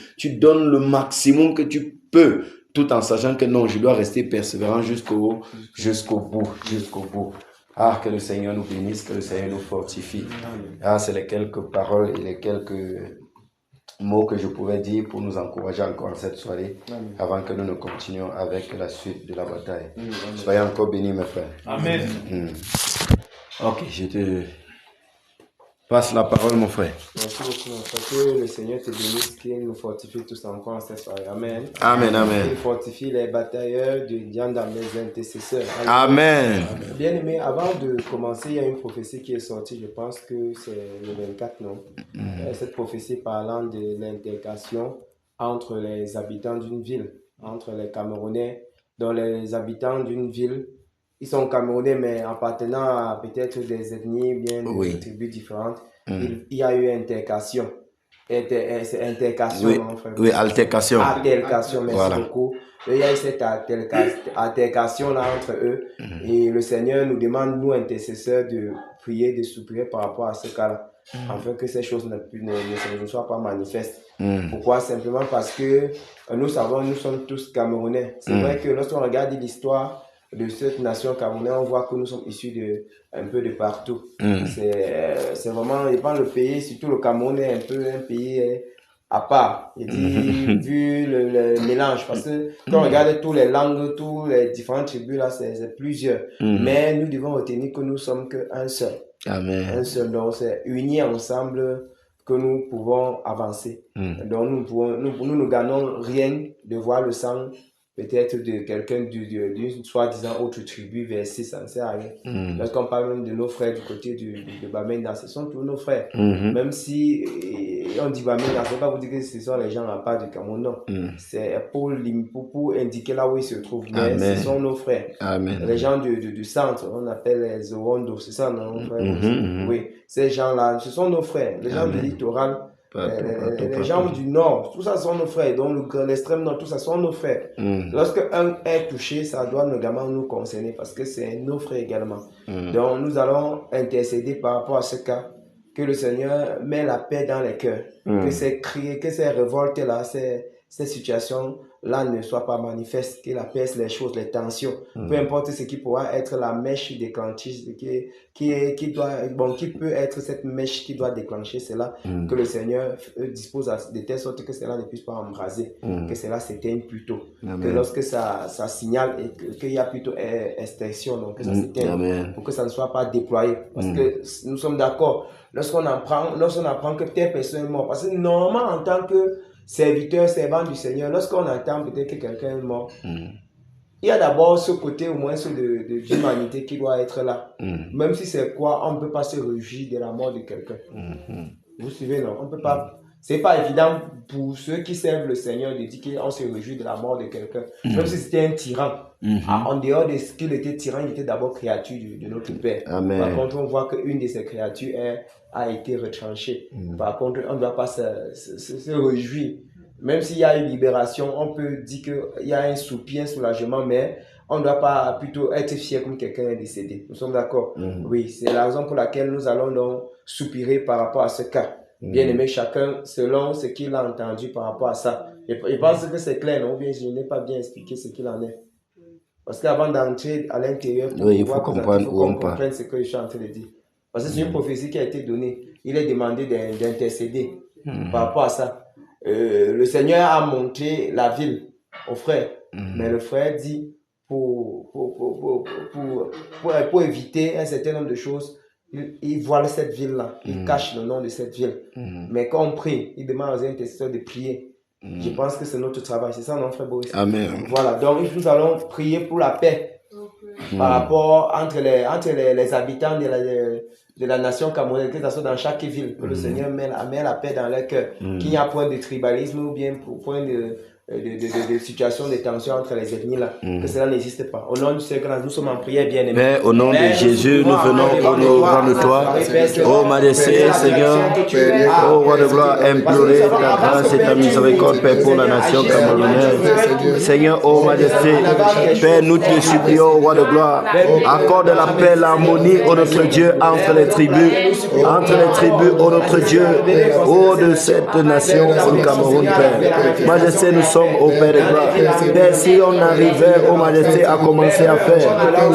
le maximum que tu peux, tout en sachant que non, je dois rester persévérant jusqu'au bout. Ah, que le Seigneur nous bénisse, que le Seigneur nous fortifie. Ah, c'est les quelques paroles et les quelques mots que je pouvais dire pour nous encourager encore cette soirée, avant que nous ne continuions avec la suite de la bataille. Soyez encore bénis, mes frères. Amen. Ok, je te passe la parole, mon frère. Merci beaucoup, mon frère. Que le Seigneur te bénisse, qu'il nous fortifie tous encore en cette soirée. Amen. Amen, amen. Il fortifie les batailleurs de Diane dans les intercesseurs. Amen. Bien aimé, avant de commencer, il y a une prophétie qui est sortie, je pense que c'est le 24, non? Cette prophétie parlant de l'intégration entre les habitants d'une ville, entre les Camerounais, dont les habitants d'une ville, ils sont Camerounais, mais appartenant à peut-être des ethnies, bien des tribus différentes. Il y a eu intercation. C'est intercation, Oui, non, frère? oui, altercation. Altercation, merci Voilà. beaucoup. Et il y a eu cette altercation-là entre eux. Et le Seigneur nous demande, nous, intercesseurs, de prier, de soupirer par rapport à ce cas-là, afin que ces choses ne soient pas manifestes. Pourquoi? Simplement parce que nous savons, nous sommes tous Camerounais. C'est vrai que lorsqu'on regarde l'histoire de cette nation camerounaise, on voit que nous sommes issus un peu de partout. C'est vraiment, je pense, le pays, surtout le Cameroun est un peu un pays à part. Je dis, vu le mélange, parce que quand on regarde toutes les langues, toutes les différentes tribus, là, c'est plusieurs. Mais nous devons retenir que nous sommes qu'un seul. Amen. Un seul. Donc, c'est unis ensemble que nous pouvons avancer. Donc, nous ne gagnons rien de voir le sang peut-être de quelqu'un d'une soi-disant autre tribu versée, ça ne sert à rien. Lorsqu'on parle même de nos frères du côté de Bamenda, ce sont tous nos frères. Même si on dit Bamenda, ce n'est pas vous dire que ce sont les gens à part du Cameroun, non. C'est pour indiquer là où ils se trouvent. Mais Amen. ce sont nos frères. Amen. Les gens du centre, on appelle les Orondo, c'est ça, non, frère? Oui, ces gens-là, ce sont nos frères. Les gens du littoral, les gens du nord, tout ça sont nos frères. Donc l'extrême nord, tout ça sont nos frères. Lorsque un est touché, ça doit également nous concerner parce que c'est nos frères également. Donc nous allons intercéder par rapport à ce cas, que le Seigneur met la paix dans les cœurs, que ces cris, que ces révoltes-là, ces situations-là ne soient pas manifestes, qu'il apaise les choses, les tensions, peu importe ce qui pourra être la mèche déclencheuse, qui peut être cette mèche qui doit déclencher cela, que le Seigneur dispose de telle sorte que cela ne puisse pas embraser, que cela s'éteigne plus tôt, que lorsque ça signale et qu'il y a plutôt extinction, donc que ça s'éteigne, pour que ça ne soit pas déployé, parce que nous sommes d'accord, lorsqu'on apprend que telle personne est morte, parce que normalement en tant que serviteur, servant du Seigneur, lorsqu'on entend peut-être que quelqu'un est mort, il y a d'abord ce côté au moins d'humanité qui doit être là. Même si c'est quoi, on ne peut pas se réjouir de la mort de quelqu'un. Vous suivez, non? On peut pas. C'est pas évident pour ceux qui servent le Seigneur de dire qu'on se réjouit de la mort de quelqu'un. Même si c'était un tyran. En dehors de ce qu'il était tyran, il était d'abord créature de notre Père. Amen. Par contre, on voit qu'une de ces créatures a été retranchée. Par contre, on ne doit pas se réjouir. Même s'il y a une libération, on peut dire qu'il y a un soupir, un soulagement, mais on ne doit pas plutôt être fier comme quelqu'un est décédé. Nous sommes d'accord? Oui, c'est la raison pour laquelle nous allons donc soupirer par rapport à ce cas. Bien aimé, chacun selon ce qu'il a entendu par rapport à ça. Je pense que c'est clair, non? Ou bien je n'ai pas bien expliqué ce qu'il en est. Parce qu'avant d'entrer à l'intérieur, il faut comprendre où on part. Comprendre ce que je suis en train de dire. Parce que c'est une prophétie qui a été donnée. Il est demandé d'intercéder par rapport à ça. Le Seigneur a montré la ville au frère. Mais le frère dit pour éviter un certain nombre de choses, il voile cette ville-là, il cache le nom de cette ville. Mais quand on prie, il demande aux intercesseurs de prier. Je pense que c'est notre travail, c'est ça, non, frère Boris? Amen. Voilà, donc nous allons prier pour la paix par rapport entre les habitants de la nation camerounaise, que ce soit dans chaque ville, que le Seigneur met la paix dans leur cœur, qu'il n'y a point de tribalisme ou bien point de situations de tension entre les ethnies là, que cela n'existe pas. Au nom du Seigneur, nous sommes en prière, bien aimés. Père, au nom de Jésus, nous venons au rang de toi. Oh Majesté, Seigneur, oh roi de gloire, implorer ta grâce et ta miséricorde, Père, pour la nation camerounaise. Seigneur, oh Majesté, Père, nous te supplions, roi de gloire, accorde la paix, l'harmonie, oh notre Dieu, entre les tribus, oh notre Dieu, oh de cette nation, au Cameroun, Père. Majesté, nous sommes au Père de gloire. Père, si on arrivait, oh Majesté, à commencer à faire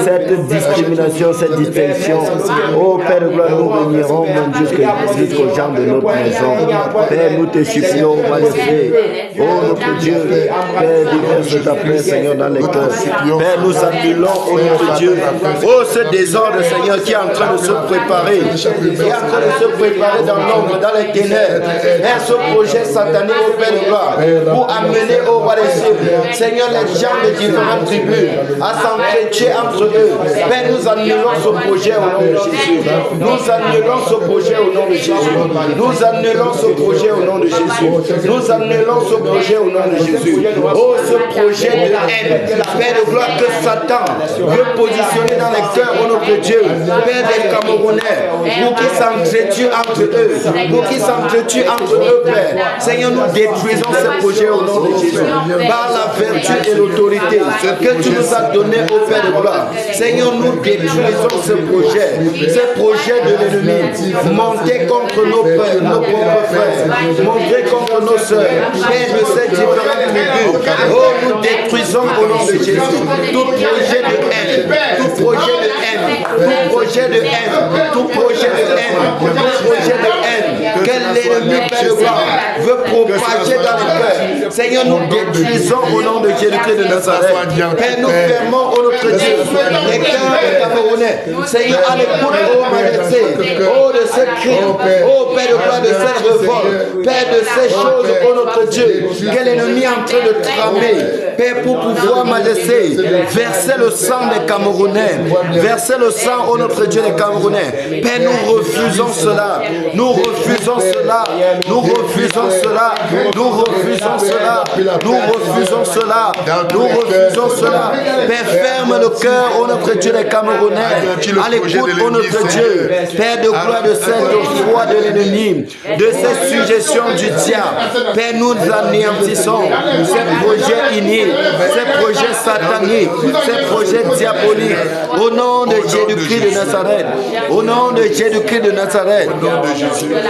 cette discrimination, cette distinction, oh Père de gloire, nous réunirons même jusqu'aux gens de notre maison. Père, nous te supplions, Majesté, oh notre Dieu, Père, déverse ta paix, Seigneur, dans les cœurs. Père, nous appelons, oh notre Dieu, oh ce désordre, Seigneur, qui est en train de se préparer, dans l'ombre, dans les ténèbres. Père, ce projet satanique, au Père de gloire, pour amener au roi des cieux, Seigneur, les gens de différentes tribus, à s'entretuer entre eux. Père, nous annulons ce projet au nom de Jésus. Nous annulons ce projet au nom de Jésus. Nous annulons ce projet au nom de Jésus. Nous annulons ce projet au nom de Jésus. Oh, ce projet de haine, Père de gloire, que Satan veut positionner dans les cœurs, oh notre Dieu, Père des Camerounais, pour qu'ils s'entretuent entre eux, Père. Seigneur, nous détruisons ce projet au nom de Jésus, par la vertu et l'autorité que tu nous as donné au Père de gloire. Seigneur, nous détruisons ce projet de l'ennemi, monter contre nos frères, nos propres frères, monter contre nos sœurs, Père de ces différentes tribus. Oh, nous détruisons au nom de Jésus tout projet de haine, tout projet de haine, tout projet de haine, tout projet de haine, tout projet de haine que l'ennemi, Père de gloire, veut propager dans les cœurs. Seigneur, nous détruisons au nom de Jésus-Christ de Nazareth. Père, nous fermons au notre Dieu les cœurs des Camerounais. Seigneur, à l'écoute, oh Majesté, oh de ce crime, oh Père de gloire, de cette révolte, Père de ces choses, oh notre Dieu, que l'ennemi est en train de tramer, Père, pour pouvoir, Majesté, verser le sang des Camerounais, verser le sang, oh notre Dieu, des Camerounais. Père, nous refusons cela, nous refusons cela, nous refusons cela, nous refusons cela, nous refusons cela, nous refusons cela. Père, ferme le cœur, oh notre Dieu, des Camerounais, à l'écoute, oh notre Dieu, Père de gloire, de cette foi de l'ennemi, de cette suggestion du diable. Père, nous anéantissons ces projets iniques, ces projets sataniques, ces projets diaboliques, au nom de Jésus-Christ de Nazareth, au nom de Jésus-Christ de Nazareth,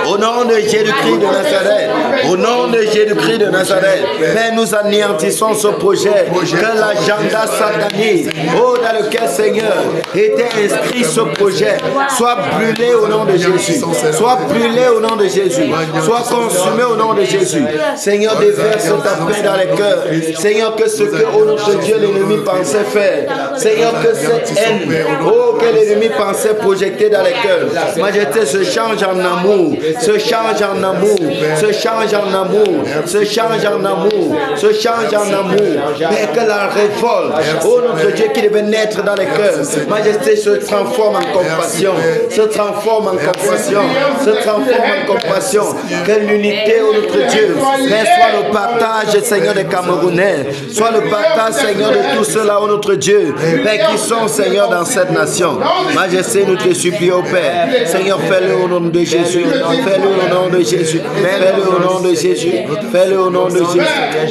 au nom de Jésus-Christ de Nazareth, au nom de Jésus-Christ de Nazareth. Père, nous anéantissons ce projet, que l'agenda satanique, oh, dans lequel, Seigneur, était inscrit ce projet, soit brûlé au nom de Jésus, soit brûlé au nom de Jésus, soit consumé au nom de Jésus. Seigneur, déverse ta paix dans les cœurs. Seigneur, que ce que, oh notre Dieu, l'ennemi pensait faire, Seigneur, que cette haine, oh, que l'ennemi pensait projeter dans les cœurs, Majesté, se change en amour, se change en amour, se change en amour, se change en amour, se change en amour. Père, que la révolte, oh notre Dieu, qui devait naître dans les cœurs, Majesté, se transforme en compassion, se transforme en compassion, se transforme en compassion. Que l'unité, oh notre Dieu, Père, soit le partage, Seigneur, des Camerounais, soit le partage, Seigneur, de tous ceux-là, oh notre Dieu, Père, qui sont, Seigneur, dans cette nation. Majesté, nous te supplions, Père. Seigneur, fais-le au nom de Jésus, fais-le au nom de Jésus, fais-le au nom de Jésus, fais-le au nom de Jésus,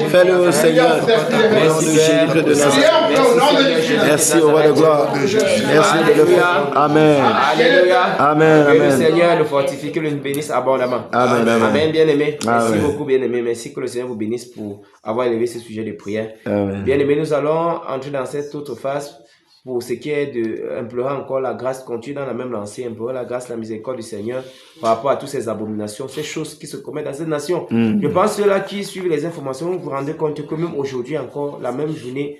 fais-le, Seigneur, au nom de Jésus de Nazareth. Merci au roi de gloire. Merci de le faire. Amen. Alléluia. Amen. Que le Seigneur nous fortifie, que nous bénisse abondamment. Amen. Amen, bien-aimés. Merci beaucoup, bien-aimés. Merci que le Seigneur vous bénisse pour avoir élevé ce sujet de prière. Bien-aimés, nous allons entrer dans cette autre phase pour ce qui est de implorer encore la grâce, continue dans la même lancée, implorer la grâce, la miséricorde du Seigneur par rapport à toutes ces abominations, ces choses qui se commettent dans cette nation. Je pense que ceux-là qui suivent les informations, vous vous rendez compte que même aujourd'hui encore, la même journée,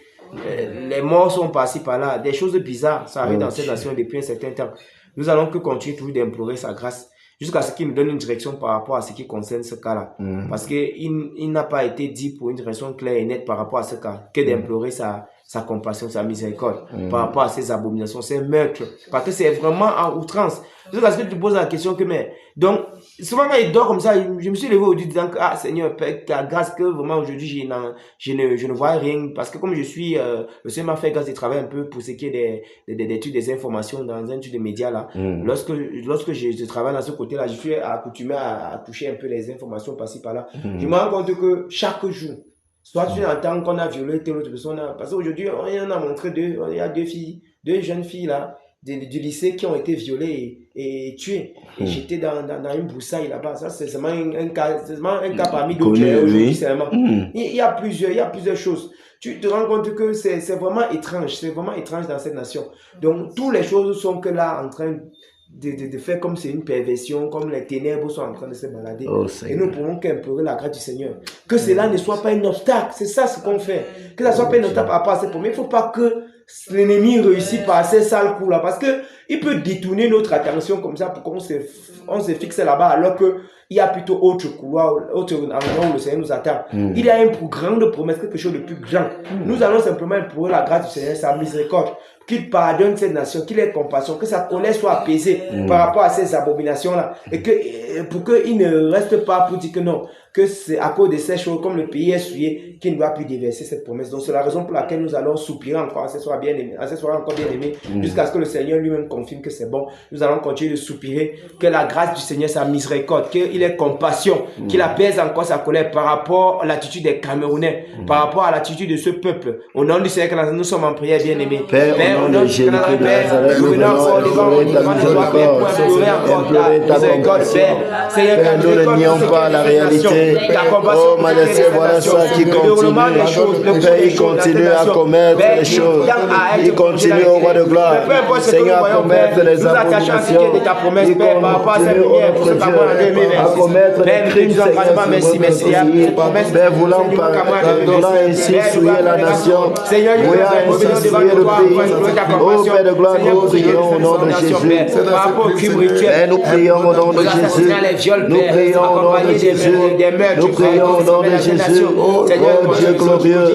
les morts sont passés par là. Des choses bizarres, ça arrive dans cette nation depuis un certain temps. Nous allons que continuer toujours d'implorer sa grâce jusqu'à ce qu'il nous donne une direction par rapport à ce qui concerne ce cas-là. Parce qu'il n'a pas été dit pour une raison claire et nette par rapport à ce cas que d'implorer sa sa compassion, sa miséricorde, par rapport à ces abominations, ces meurtres, parce que c'est vraiment en outrance. Parce que tu poses la question que, mais, donc, souvent quand il dort comme ça, je me suis levé aujourd'hui disant que, ah Seigneur, ta grâce que vraiment aujourd'hui je ne vois rien, parce que comme je suis, le Seigneur m'a fait grâce de travailler un peu pour ce qui est des études, des informations dans un étude de médias là. Lorsque je travaille dans ce côté-là, je suis accoutumé à toucher un peu les informations par-ci par-là. Je me rends compte que chaque jour, soit tu entends qu'on a violé telle autre personne, parce qu'aujourd'hui, on a montré il y a deux jeunes filles là, du lycée qui ont été violées et tuées. Et j'étais dans une broussaille là-bas. Ça, c'est seulement un cas parmi d'autres aujourd'hui seulement. Il y a plusieurs choses. Tu te rends compte que c'est vraiment étrange. C'est vraiment étrange dans cette nation. Donc, toutes les choses sont que là en train de faire comme c'est une perversion, comme les ténèbres sont en train de se balader. Et nous pouvons qu'implorer la grâce du Seigneur. Que cela ne soit pas un obstacle. C'est ça ce qu'on fait. Que ça ne soit pas un obstacle à part. Il ne faut pas que l'ennemi réussit par ces sales coups là, parce que il peut détourner notre attention comme ça pour qu'on se fixe là-bas, alors que il y a plutôt autre couloir, autre endroit où le Seigneur nous attend. Il y a un plus grand de promesse, quelque chose de plus grand. Nous allons simplement implorer la grâce du Seigneur, sa miséricorde, qu'il pardonne cette nation, qu'il ait compassion, que sa colère soit apaisée par rapport à ces abominations-là, et que pour qu'il ne reste pas pour dire que non, que c'est à cause de ces choses, comme le pays est souillé, qu'il ne doit plus déverser cette promesse. Donc c'est la raison pour laquelle nous allons soupirer encore à ce soir bien aimé, jusqu'à ce que le Seigneur lui-même confirme que c'est bon. Nous allons continuer de soupirer, que la grâce du Seigneur, sa miséricorde, qu'il ait compassion, qu'il apaise encore sa colère par rapport à l'attitude des Camerounais, par rapport à l'attitude de ce peuple. Au nom du Seigneur, nous sommes en prière, bien aimés. Père, au nom de Jésus, nous venons encore devant ta miséricorde, Père. Nous ne nions pas la réalité. Oh, ma laissez, voilà ça qui continue. Père, il continue à commettre les choses. Il continue au roi de gloire. Seigneur, à commettre les abominations. Il continue à commettre les crimes, Seigneur. Père, voulant ainsi souiller la nation, voulant ainsi souiller le pays. Oh, Père de gloire, nous prions au nom de Jésus. Père, nous prions au nom de Jésus. Nous prions au nom de Jésus. Nous prions au nom de Jésus. Oh Dieu glorieux,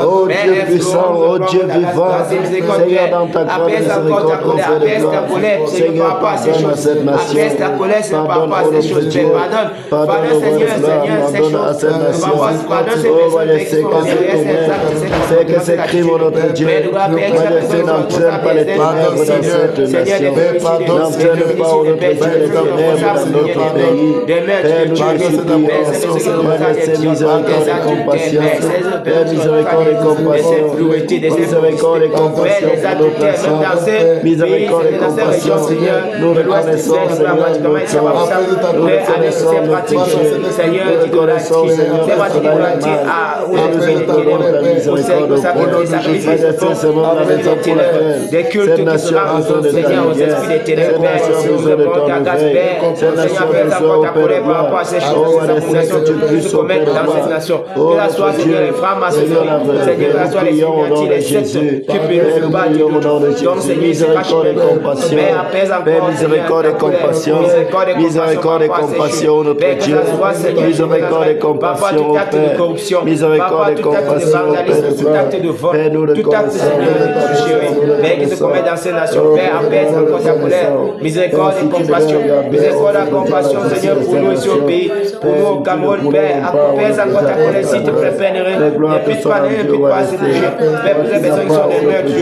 oh Dieu puissant, oh Dieu vivant. Seigneur, dans ta gloire, miséricorde, confère de gloire. Seigneur, pardonne à cette nation. Pardonne au nom de Dieu. Pardonne au roi de gloire. Pardonne à cette nation. Oh, va laisser que c'est que ces crimes, notre Dieu. Va laisser n'entraîne pas les ténèbres dans cette nation. N'entraîne pas, oh notre Dieu, les ténèbres dans notre pays. Père, nous te supplions. Père, laissez miséricorde et compassion. Père, miséricorde et compassion. Miséricorde et compassion pour notre nation. Miséricorde et compassion. Nous reconnaissons, Seigneur, notre sort. Nous reconnaissons notre péché. Nous reconnaissons, Seigneur, notre mal. Et nous entendons ta miséricorde au nom de Jésus. C'est seulement la raison pour laquelle cette nation a besoin de ta lumière. Cette nation a besoin de ton nouvel. Cette nation a besoin, au Père de gloire. Oh, laissez que tu puisses opérer dans cette nation. Oh, notre Dieu, Seigneur, nous prions au nom de Jésus. Nous prions au nom de Jésus. Miséricorde et compassion. Père, miséricorde et compassion. Miséricorde et compassion, notre Dieu. Miséricorde et compassion, Père. Miséricorde et compassion, Père de gloire. Père, nous le connaissons. Père, qui se commet dans ces nations. Père, apaise encore ta colère. Miséricorde et compassion. Miséricorde et compassion, Seigneur, pour nous ici au pays. Pour nous au Cameroun, Père, apaise encore ta colère, s'il te plaît, Père, n'implique pas ces péchés. Père, pour ces personnes qui sont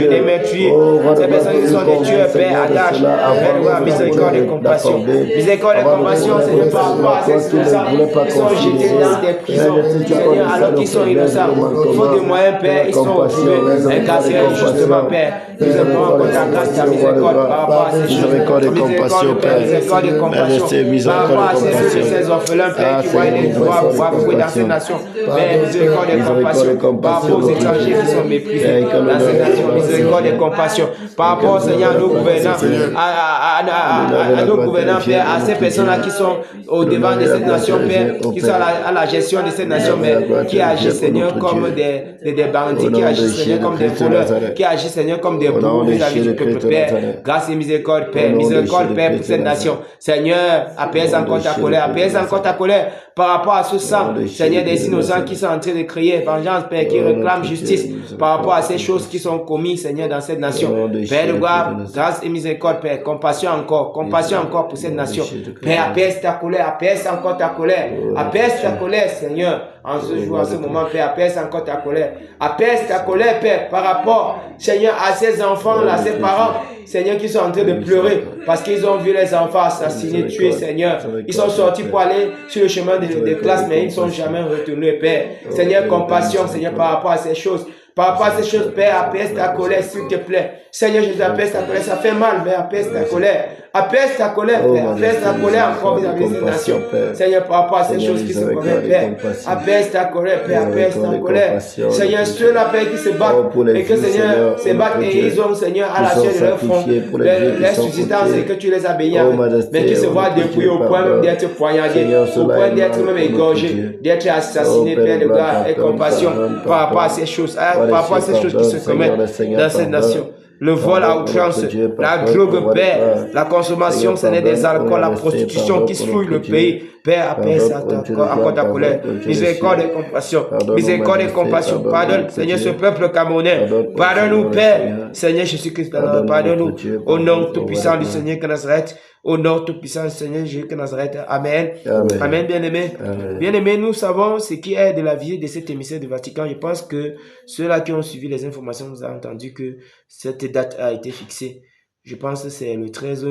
des meurtriers, ces personnes qui sont des tueurs, Père, attache. Père, miséricorde et compassion. Miséricorde et compassion, Seigneur, par rapport à ces qui sont jetés dans des prisons, Seigneur, alors qu'ils sont innocents. Faute de moyens, Père, ils sont retrouvés incarcérés justement, Père. Nous avons encore ta grâce, ta miséricorde par rapport à ces choses. Miséricorde et compassion, Père. Miséricorde et compassion. Par rapport à ces orphelins, Père, qui voient les droits dans ces nations. Père, miséricorde et compassion. Par rapport aux étrangers qui sont méprisés dans ces nations. Miséricorde et compassion. Par rapport, Seigneur, à nos gouvernants, à nos gouvernants, Père, à ces personnes-là qui sont au devant de cette nation, Père, qui sont à la gestion de cette nation, mais qui agissent, Seigneur, comme des bandits, qui agissent, Seigneur, comme des voleurs, qui agissent, Seigneur, comme des bourreaux vis-à-vis du peuple, Père. Grâce et miséricorde, Père. Miséricorde, Père, pour cette nation. Seigneur, apaise encore ta colère, apaise encore ta colère par rapport à ce sang, Seigneur, des innocents qui sont en train de crier vengeance, Père, qui réclament justice par rapport à ces choses qui sont commises, Seigneur, dans cette nation. Père de gloire, grâce et miséricorde, Père, compassion encore pour cette nation. Père, apaise ta colère, apaise encore ta colère, apaise ta colère, Seigneur, en ce jour, en ce moment, Père, apaise encore ta colère, Père, par rapport, Seigneur, à ces enfants-là, ces parents, Seigneur, qui sont en train de pleurer parce qu'ils ont vu les enfants assassinés, tués, Seigneur. Ils sont sortis pour aller sur le chemin des classes, mais ils ne sont jamais retournés, Père. Seigneur, compassion, Seigneur, par rapport à ces choses. Par rapport à ces choses, Père, apaise ta colère, s'il te plaît. Seigneur Jésus, apaise ta colère. Ça fait mal, mais apaise ta colère. Apaise ta colère, Père. Apaise ta colère encore vis-à-vis des nations. Seigneur, par rapport à ces choses qui se commettent, Père. Apaise ta colère, Père. Apaise ta colère. Seigneur, ceux-là, Père, qui se battent et que, Seigneur, se battent et ils ont, Seigneur, à la chair de leur front, leur subsistance et que tu les as bénis, mais qui se voient dépouillés au point même d'être poignardés, au point d'être même égorgés, d'être assassinés, Père de gloire et compassion par rapport à ces choses. Par rapport à ces choses qui se commettent dans cette nation. Le vol à outrance, la drogue, Père, la consommation, ce n'est des alcools, la prostitution qui souille le pays. Père, apaise encore ta colère. Miséricorde et compassion. Miséricorde et compassion. Pardonne, Seigneur, ce peuple camerounais. Pardonne-nous, Père. Seigneur Jésus-Christ, pardonne-nous. Au nom tout-puissant du Seigneur que Nazareth. Au nom tout-puissant du Seigneur Jésus que Nazareth. Amen. Amen, bien-aimés. Bien-aimés, nous savons ce qui est de la visite de cet émissaire du Vatican. Je pense que ceux-là qui ont suivi les informations, nous avons entendu que cette date a été fixée. Je pense que c'est le 13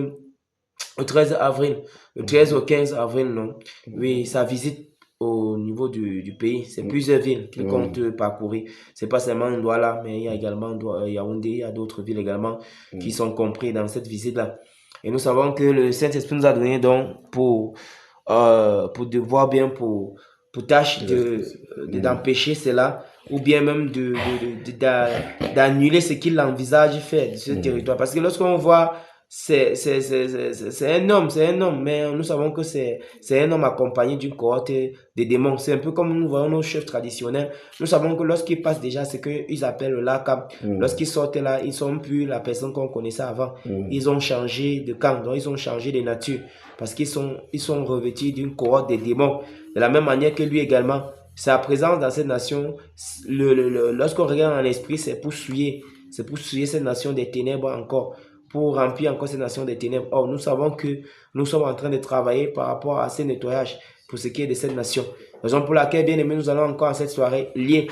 avril. Le 13 au 15 avril, non. Oui, sa visite au niveau du pays. C'est plusieurs villes qu'il compte parcourir. C'est pas seulement Douala, mais il y a également Yaoundé, il y a d'autres villes également qui sont comprises dans cette visite-là. Et nous savons que le Saint-Esprit nous a donné donc pour devoir bien, pour tâche d'empêcher cela, ou bien même d'annuler ce qu'il envisage faire de ce territoire. Parce que lorsqu'on voit, c'est un homme, mais nous savons que c'est un homme accompagné d'une cohorte de démons. C'est un peu comme nous voyons nos chefs traditionnels. Nous savons que lorsqu'ils passent déjà ce qu'ils appellent le lakam, lorsqu'ils sortent là, ils ne sont plus la personne qu'on connaissait avant. Ils ont changé de camp, donc ils ont changé de nature, parce qu'ils sont revêtus d'une cohorte de démons. De la même manière que lui également, sa présence dans cette nation, lorsqu'on regarde en l'esprit, c'est pour souiller cette nation des ténèbres encore, pour remplir encore cette nation des ténèbres. Or, nous savons que nous sommes en train de travailler par rapport à ce nettoyage pour ce qui est de cette nation. Raison pour laquelle, bien aimé, nous allons encore en cette soirée lier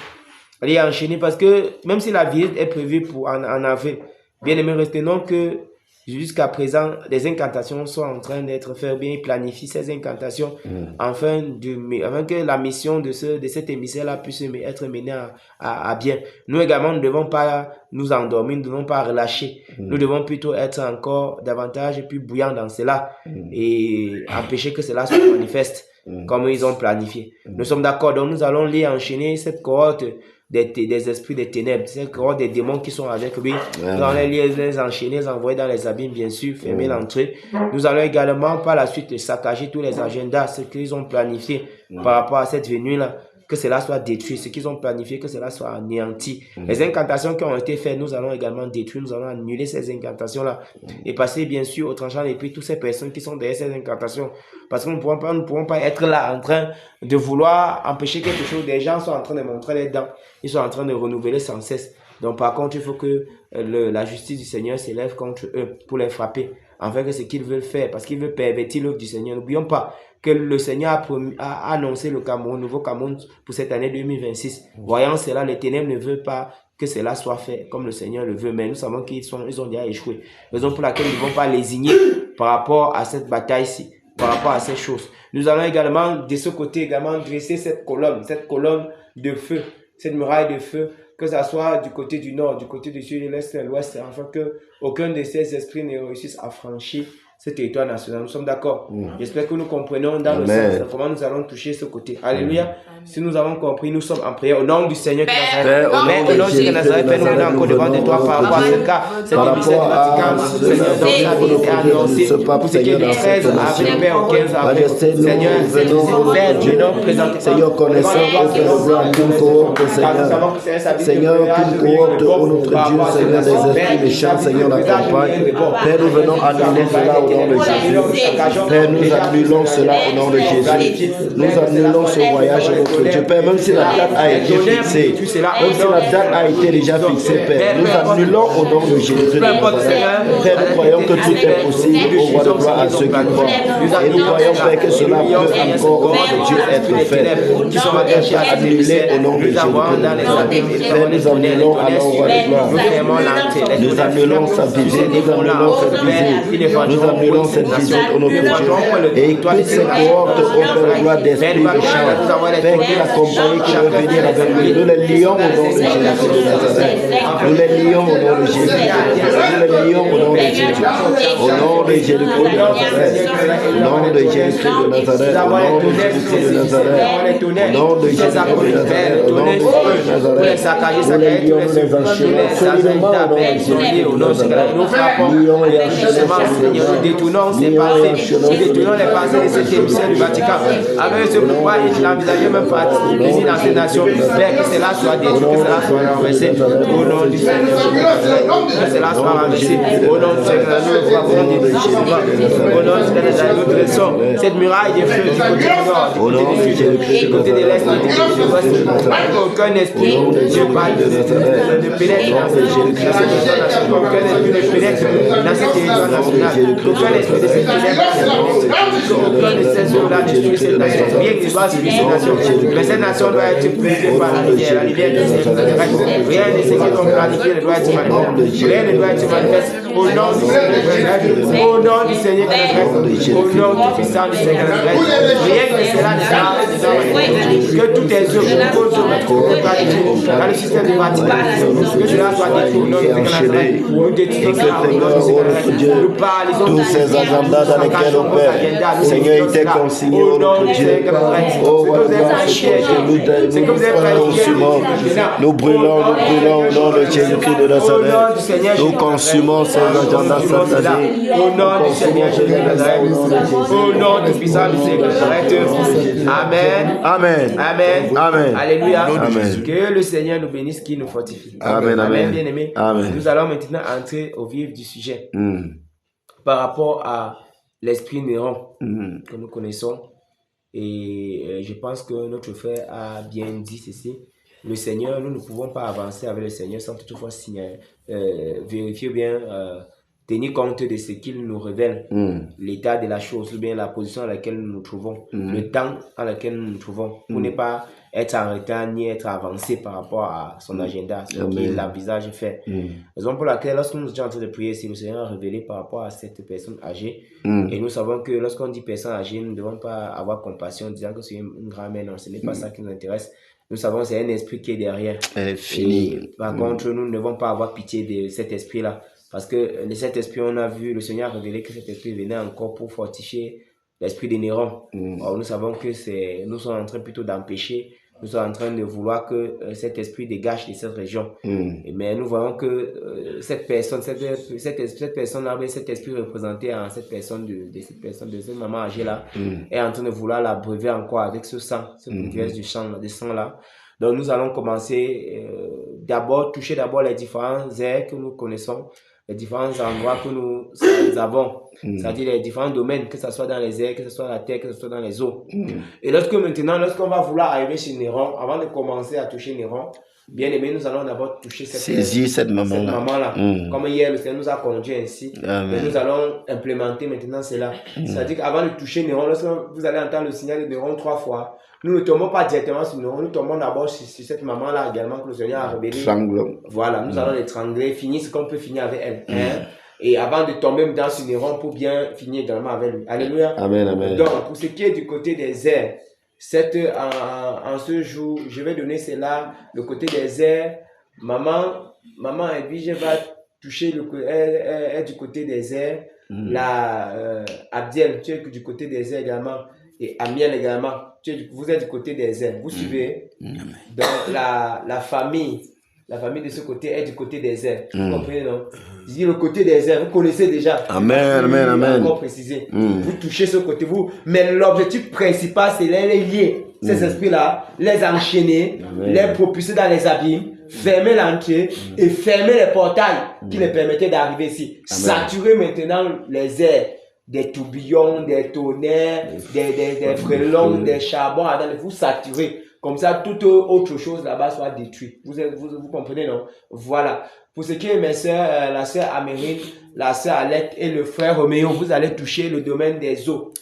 enchaîner, parce que même si la visite est prévue en avril, bien aimé, retenons que jusqu'à présent, les incantations sont en train d'être faites, bien planifient ces incantations afin que la mission de cet émissaire-là puisse être menée à bien. Nous également, nous ne devons pas nous endormir, nous ne devons pas relâcher. Nous devons plutôt être encore davantage plus bouillants dans cela et empêcher que cela se manifeste comme ils ont planifié. Nous sommes d'accord, donc nous allons enchaîner cette cohorte des esprits des ténèbres, cette cohorte des démons qui sont avec lui. Nous allons les enchaîner, les envoyer dans les abîmes, bien sûr, fermer l'entrée. Nous allons également par la suite saccager tous les agendas, ce qu'ils ont planifié par rapport à cette venue-là, que cela soit détruit, ce qu'ils ont planifié, que cela soit anéanti. Les incantations qui ont été faites, nous allons également détruire, nous allons annuler ces incantations-là et passer bien sûr au tranchant et puis toutes ces personnes qui sont derrière ces incantations, parce que nous ne pourrons pas être là en train de vouloir empêcher quelque chose. Des gens sont en train de montrer les dents, ils sont en train de renouveler sans cesse. Donc par contre, il faut que la justice du Seigneur s'élève contre eux pour les frapper, afin que ce qu'ils veulent faire, parce qu'ils veulent pervertir l'œuvre du Seigneur. N'oublions pas que le Seigneur a annoncé le Cameroun, nouveau Cameroun pour cette année 2026. Voyant cela, les ténèbres ne veulent pas que cela soit fait comme le Seigneur le veut, mais nous savons qu'ils ont déjà échoué. Raison pour laquelle nous ne devons pas lésigner par rapport à cette bataille-ci, par rapport à ces choses. Nous allons également, de ce côté, également dresser cette colonne de feu, cette muraille de feu, que ce soit du côté du nord, du côté du sud, de l'est et de l'ouest, afin que aucun de ces esprits ne réussisse à franchir ce territoire national. Nous sommes d'accord. J'espère que nous comprenons dans le sens comment nous allons toucher ce côté. Alléluia. Si nous avons compris, nous sommes en prière au nom du Seigneur qui est Père, Nazareth. Mais au nom du Seigneur Nazareth, Père, nous venons encore devant de toi par rapport à ce cas, cette émission du Vatican, Seigneur, donc la vie est annoncée, tout ce qui est du 13 avril, Père, au 15 avril. Seigneur, c'est Père, nous venons présenter. Seigneur, connaissant qu'une cohorte, Seigneur, qu'une cohorte, ô notre Dieu, Seigneur, des esprits méchants, Seigneur, l'accompagne. Père, nous venons annuler cela au nom de Jésus. Père, nous annulons cela au nom de Jésus. Nous annulons ce voyage, notre Dieu. Père, même si la date a été fixée, même si la date a été déjà fixée, Père, nous annulons au nom de Jésus. Père, nous croyons que tout est possible au roi de gloire à ceux qui croient. Et nous croyons, Père, que cela peut encore, au nom de Dieu, être fait. Qui sont attachés à annuler au nom de Jésus. Père, nous annulons alors au roi de gloire. Nous annulons sa visite, nous annulons cette visite. Nous annulons cette visite au nom de Dieu. Et toutes ces cohortes au Père de gloire d'esprit méchant, Père, qui l'accompagne, qui veut venir avec lui. Nous les lions au nom de Jésus de Nazareth. Nous les lions au nom de Jésus. Nous les lions au nom de Jésus. Au nom de Jésus de Nazareth. Au nom de Jésus de Nazareth. Au nom de Jésus de Nazareth. Au nom de Jésus de Nazareth. Au nom de Jésus de Nazareth. Nous les lions, nous les enchaînons absolument au nom de Jésus. Nous frappons Seigneur, nous détournons ces pensées, nous détournons les pensées de cette émission du Vatican. Avec ce pouvoir, il n'envisageait même pas de venir dans ces nations. Père, que cela soit détruit, que cela soit renversé. Au nom du Seigneur, que cela soit renversé. Au nom du Seigneur, nous le voyons, au nom de Jésus. Au nom du Seigneur, nous dressons cette muraille de feu du côté du nord, du côté de l'est, du côté de l'ouest. Aucun esprit ne parle de pénètre dans cette nation. Aucun esprit ne pénètre dans cette territoire national. Aucun esprit de cette aucun de ces eaux-là détruit cette nation. Bien qu'il doit suivre cette nation, mais cette nation doit être purifiée par la lumière de Seigneur. Rien de ce qui est planifié ne doit être manifeste. Rien ne doit être manifeste. Au nom du Seigneur, au nom du Seigneur, au nom du puissant du Seigneur. Rien que cela ne sera que toutes tes œuvres, dans le système du Vatican, que cela soit détruit au nom du Seigneur. Nous détruisons cela au nom du Seigneur. Nous parlons tous ces agendas dans lesquels on perd. Seigneur, il t'est consigné au nom de Dieu. Oh, nous consumons, nous brûlons au nom de Jésus-Christ de Nazareth. Nous consumons ces agendas satanés. Au nom du Seigneur Jésus de Nazareth. Au nom du puissant du Seigneur de Nazareth. Amen. Amen. Amen. Amen. Alléluia. Amen. Que le Seigneur nous bénisse, qui nous fortifie. Amen. Amen. Bien aimé. Amen. Nous allons maintenant entrer au vif du sujet. Par rapport à l'esprit Néron que nous connaissons. Et je pense que notre frère a bien dit ceci. Le Seigneur, nous ne pouvons pas avancer avec le Seigneur sans toutefois vérifier bien, tenir compte de ce qu'il nous révèle, l'état de la chose, ou bien la position dans laquelle nous nous trouvons, le temps dans lequel nous nous trouvons, pour ne pas être en retard ni être avancé par rapport à son agenda, ce qu'il envisage faire. Raison pour laquelle, lorsque nous étions en train de prier, si le Seigneur a révélé par rapport à cette personne âgée, et nous savons que lorsqu'on dit personne âgée, nous ne devons pas avoir compassion en disant que c'est une grand-mère, non, ce n'est pas ça qui nous intéresse. Nous savons que c'est un esprit qui est derrière. Fini. Par contre, nous ne devons pas avoir pitié de cet esprit-là. Parce que de cet esprit, on a vu, le Seigneur a révélé que cet esprit venait encore pour fortifier l'esprit de Néron. Or, nous savons que nous sommes en train plutôt d'empêcher, nous sommes en train de vouloir que cet esprit dégage de cette région. Mais nous voyons que cette personne-là, cet esprit représenté en cette personne, de cette maman âgée-là, est en train de vouloir la brever encore avec ce sang, cette graisse du sang-là. Donc, nous allons commencer toucher d'abord les différents airs que nous connaissons, les différents endroits que nous avons, c'est-à-dire les différents domaines, que ce soit dans les airs, que ce soit la terre, que ce soit dans les eaux. Et lorsqu'on va vouloir arriver chez Néron, avant de commencer à toucher Néron, bien aimé, nous allons d'abord toucher cette maman-là. Comme hier, le Seigneur nous a conduit ainsi. Et nous allons implémenter maintenant cela. C'est-à-dire qu'avant de toucher Néron, lorsque vous allez entendre le signal de Néron 3 fois, nous ne tombons pas directement sur Néron, nous tombons d'abord sur cette maman-là également que le Seigneur a révélé. Voilà, nous allons l'étrangler, finir ce qu'on peut finir avec elle. Et avant de tomber dans ce Néron pour bien finir également avec lui. Alléluia. Amen, amen. Donc, pour ce qui est du côté des airs, en ce jour, je vais donner cela, le côté des airs. Maman Edwige va toucher, elle est du côté des airs. Abdiel, tu es du côté des airs également. et Amiel également. Vous êtes du côté des ailes. Vous suivez? Donc la famille de ce côté est du côté des ailes. Vous comprenez, non? Je dis le côté des ailes, vous connaissez déjà. Amen, amen, amen. Encore préciser. Vous touchez ce côté, vous. Mais l'objectif principal, c'est les lier. Ces esprits-là, les enchaîner, les propulser dans les abîmes, fermer l'entrée et fermer les portails qui les permettaient d'arriver ici. Saturer maintenant les airs. Des tourbillons, des tonnerres, des frelons, des charbons, vous saturez. Comme ça, toute autre chose là-bas soit détruite. Vous comprenez, non? Voilà. Pour ce qui est mes sœurs, la sœur Amérine, la sœur Alette et le frère Roméo, vous allez toucher le domaine des eaux.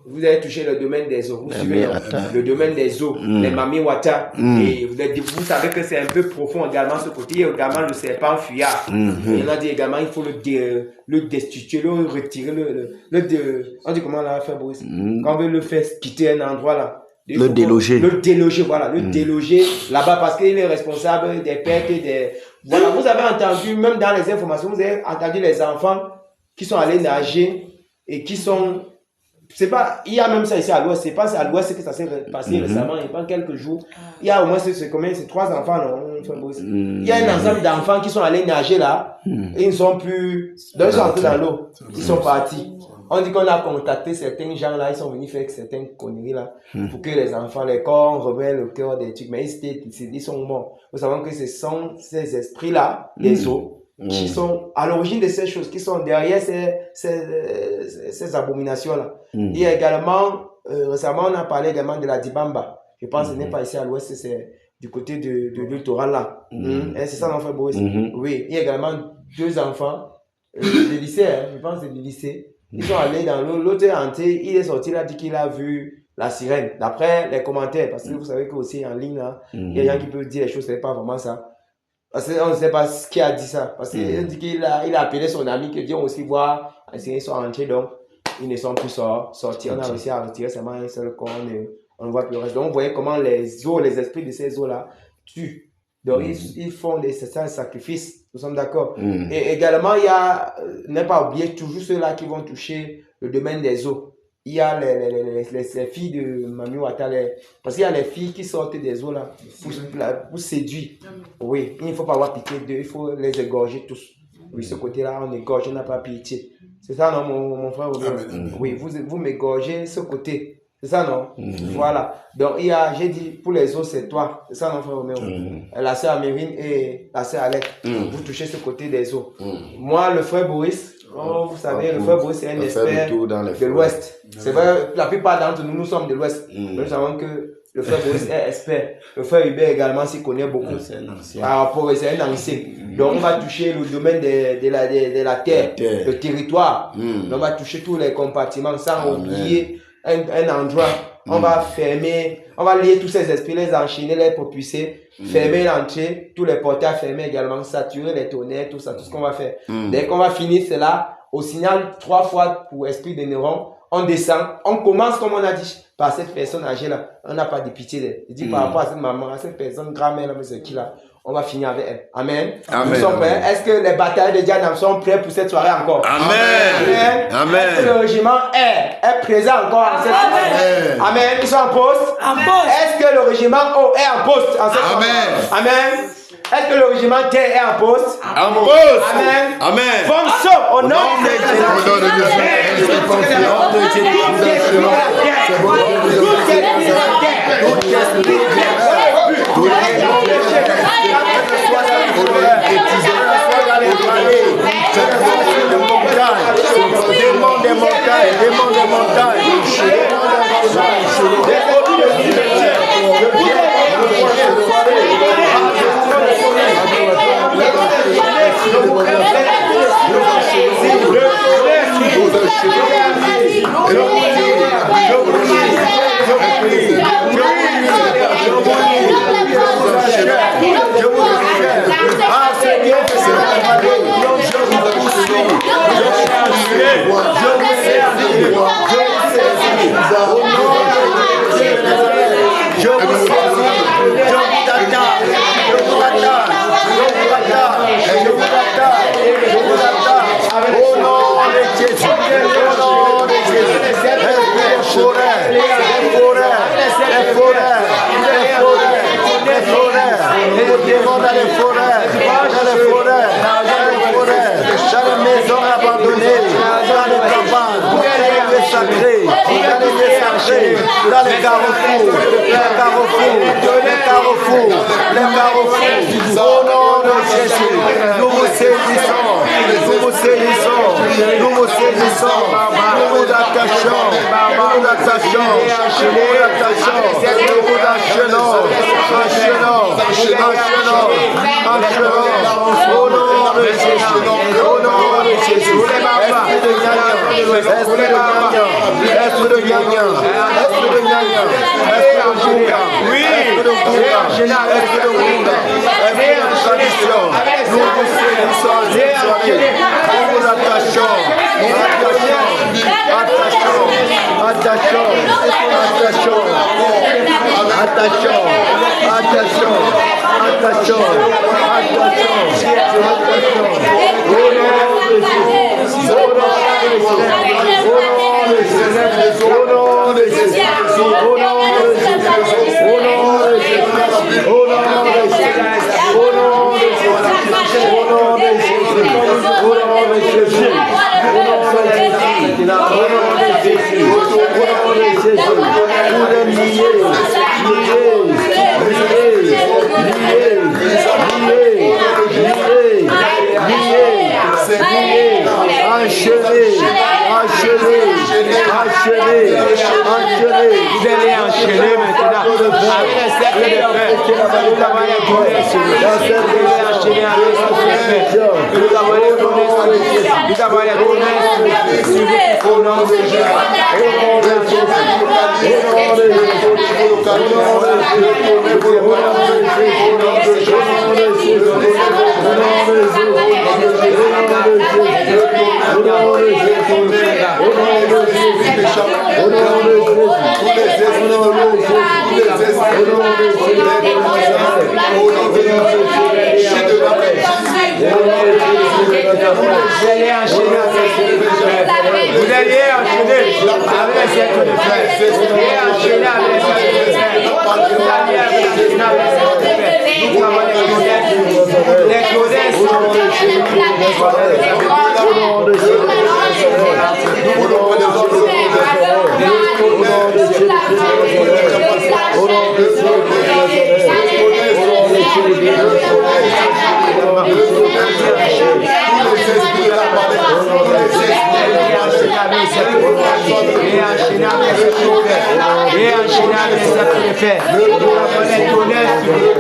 Vous allez toucher le domaine des eaux. Vous suivez le domaine des eaux, les Mami Wata. Et vous savez que c'est un peu profond également ce côté. Il y a également le serpent fuyard. Et on a dit également il faut le destituer, le retirer, on dit comment on l'a fait, Boris? Quand on veut le faire quitter un endroit là. Le déloger. Le déloger, voilà. Le déloger là-bas parce qu'il est responsable des pertes et des... Voilà, vous avez entendu, même dans les informations, vous avez entendu les enfants qui sont allés nager et qui sont... C'est pas... Il y a même ça ici à l'ouest. C'est pas à l'ouest que ça s'est passé récemment. Il y a quelques jours. Il y a au moins, c'est combien? C'est 3 enfants, non? Il y a un ensemble d'enfants qui sont allés nager là. Et ils ne sont plus... Donc, ils sont entrés dans l'eau. Ils sont partis. On dit qu'on a contacté certains gens là, ils sont venus faire certaines conneries là, pour que les enfants, les corps remettent le cœur des trucs, mais ils sont morts. Nous savons que ce sont ces esprits là, des eaux, qui sont à l'origine de ces choses, qui sont derrière ces abominations là. Il y a également, récemment on a parlé également de la Dibamba. Je pense que ce n'est pas ici à l'ouest, c'est du côté de littoral là. C'est ça l'enfant Boris. Oui, il y a également 2 enfants, du lycée, je pense que c'est du lycée. Ils sont allés dans l'eau, l'autre est entré, il est sorti, il a dit qu'il a vu la sirène. D'après les commentaires, parce que vous savez qu'aussi en ligne, là, il y a des gens qui peuvent dire les choses, ce n'est pas vraiment ça. Parce qu'on ne sait pas qui a dit ça. Parce qu'il dit qu'il a appelé son ami, qui vient aussi voir, ils sont entrés, donc ils ne sont plus sortis. On a réussi à retirer seulement un seul corps, on ne voit plus le reste. Donc vous voyez comment les eaux, les esprits de ces eaux-là tuent. Donc ils font des sacrifices, nous sommes d'accord. Et également, il y a, ne pas oublier, toujours ceux-là qui vont toucher le domaine des eaux. Il y a les filles de Mami Wata, parce qu'il y a les filles qui sortent des eaux là pour séduire. Oui, il ne faut pas avoir pitié d'eux, il faut les égorger tous. Oui, ce côté-là, on égorge, on n'a pas pitié. C'est ça, non, mon frère? Oui, vous m'égorgez ce côté. C'est ça, non? Voilà. Donc, j'ai dit, pour les autres, c'est toi. C'est ça, non, frère Roméo? La sœur Amérine et la sœur Alec. Vous touchez ce côté des eaux. Moi, le frère Boris, vous savez, le frère Boris, c'est un expert de l'Ouest. C'est vrai, la plupart d'entre nous, nous sommes de l'Ouest. Nous savons que le frère Boris est expert. Le frère Hubert également s'y connaît beaucoup. C'est un ancien. C'est un ancien. Donc, on va toucher le domaine de la terre, le territoire. On va toucher tous les compartiments sans oublier un endroit. On va fermer, on va lier tous ces esprits, les enchaîner, les propulser, fermer l'entrée, tous les portails fermés également, saturer les tonnerres, tout ça, tout ce qu'on va faire. Dès qu'on va finir cela, au signal 3 fois pour esprit de neuron, on descend, on commence comme on a dit, par cette personne âgée là, on n'a pas de pitié d'elle. Je dis par rapport à cette maman, à cette personne, grand-mère là, mais c'est qui là, on va finir avec elle. Amen. Nous sommes prêts. Est-ce que les batailles de Diane sont prêts pour cette soirée encore? Amen. Amen. Est-ce que le régiment est présent encore en cette soirée? Amen. Ils sont en poste. Est-ce que le régiment O est en poste en cette soirée? Amen. Est-ce que le régiment T est en poste? En poste. Amen. Amen. Fonction au nom de Jésus. Au nom de Jésus. dans les carrefours, les carrefours. Au nom de Jésus, nous vous saisissons, nous vous saisissons, nous vous saisissons, nous vous attachons, nous vous attachons, nous vous attachons, nous vous achenons, au nom de Jésus, au nom de Jésus. Esprit de Nyanya, esprit de Nyanya, esprit de Nyanya, esprit de Bouga, esprit de Bouga, esprit de Bouga, esprit de tradition. Nous vous saisissons, nous vous attachons, Vous allez enchaîner maintenant. Après un cercle de fête, nous avons les connaissances. Nous avons les connaissances. Nous avons les connaissances. Au nom de Jésus. Vous allez enchaîner avec les cercles de frères. Et enchaîner avec les cercles de frères. Vous allez enchaîner avec les cercles de frères.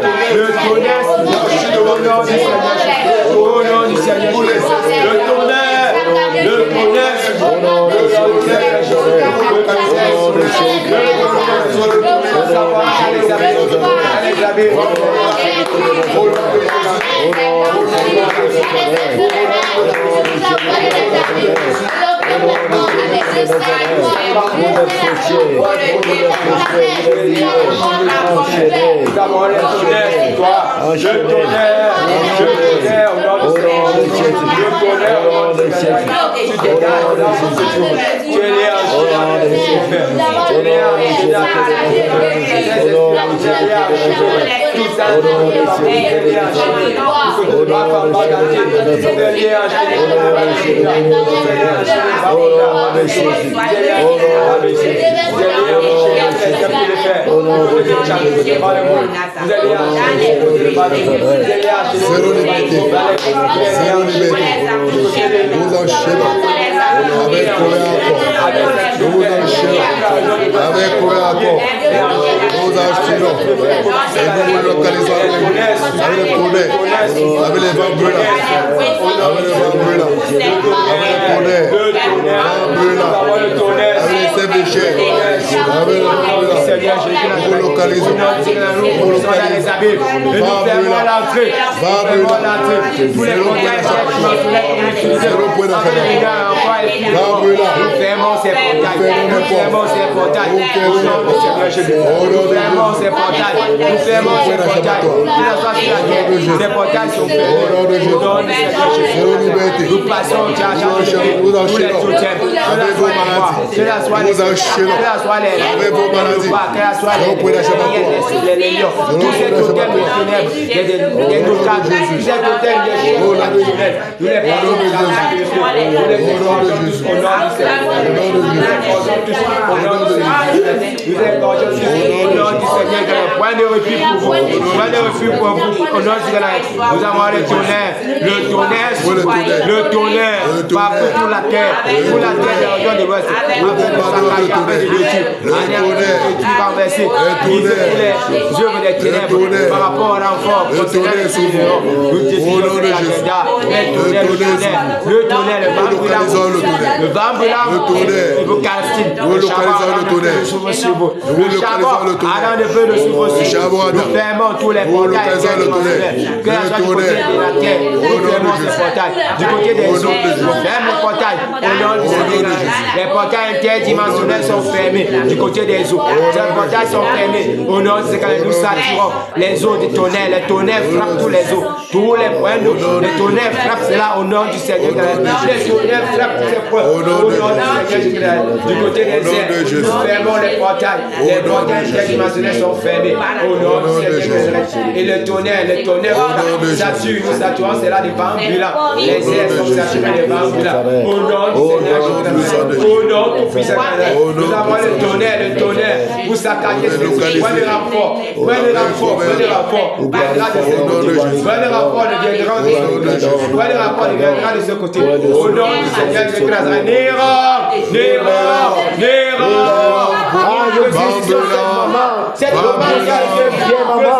Nous avons les connaissances. Ces portails sont fermés. Au nom de Jésus. Nous passons au chargement de Dieu. Tous les totems. Cela soit les maladies. Cela soit les lions. Tous ces totems de ténèbres. Des notables. Tous ces totems de chiens. Nous les prenons tous au nom du Seigneur. Point de refus pour vous. Point de refus pour vous. Au nom du Seigneur. Nous avons le tonnerre. Le tonnerre. Partout pour la terre. Pour la terre de l'Orient de l'Ouest. Afin de saccager, afin de détruire. Renverser. Briser les œuvres des ténèbres. Par rapport au renfort. Nous décidons de l'agenda. Le tonnerre. Le vent brûlant. Le vent calcine. Le charbon allant de feu de souffle. Nous fermons tous les portails interdimensionnels. Que la soit du côté de la terre, nous fermons ces portails. Du côté des eaux, nous fermons les portails. Au nom du Seigneur, les portails interdimensionnels sont fermés. Du côté des eaux, ces portails sont fermés. Au nom du Seigneur, nous saturons les eaux du tonnerre. Les tonnerres frappent tous les eaux. Tous les points d'eau. Les tonnerres frappent cela au nom du Seigneur. Les tonnerres frappent tous ces points. Au nom du Seigneur, du côté des airs, nous fermons les portails. Les portails interdimensionnels sont fermés. Au nom du Seigneur. Et le tonnerre sature. Nous saturons cela des vents brûlants. Les airs sont saturés des vents brûlants. Au nom du Seigneur. Au nom du Fils. Nous avons le tonnerre. Vous saccagez ce point de rapport. Point de rapport. Viendra de ce côté. Au nom du Seigneur Jésus-Christ. Néron. Cette maman qui a été bien maman.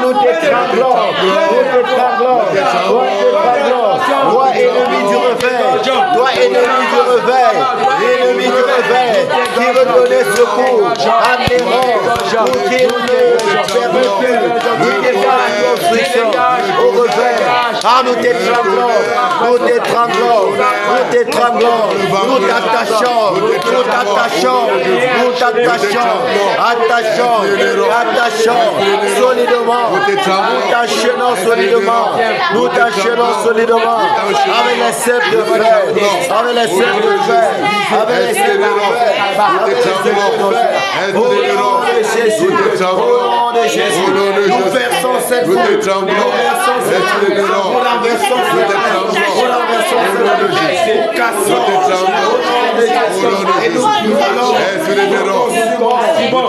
Nous t'étranglons. Toi ennemi du réveil, qui redonnait secours à Néron, pour qu'il ne fait recul, nous dégageons au réveil. Nous t'étranglons, nous attachons solidement, nous t'enchaînons solidement, avec les cèpes de fer, au nom de Jésus, nous versons cette pour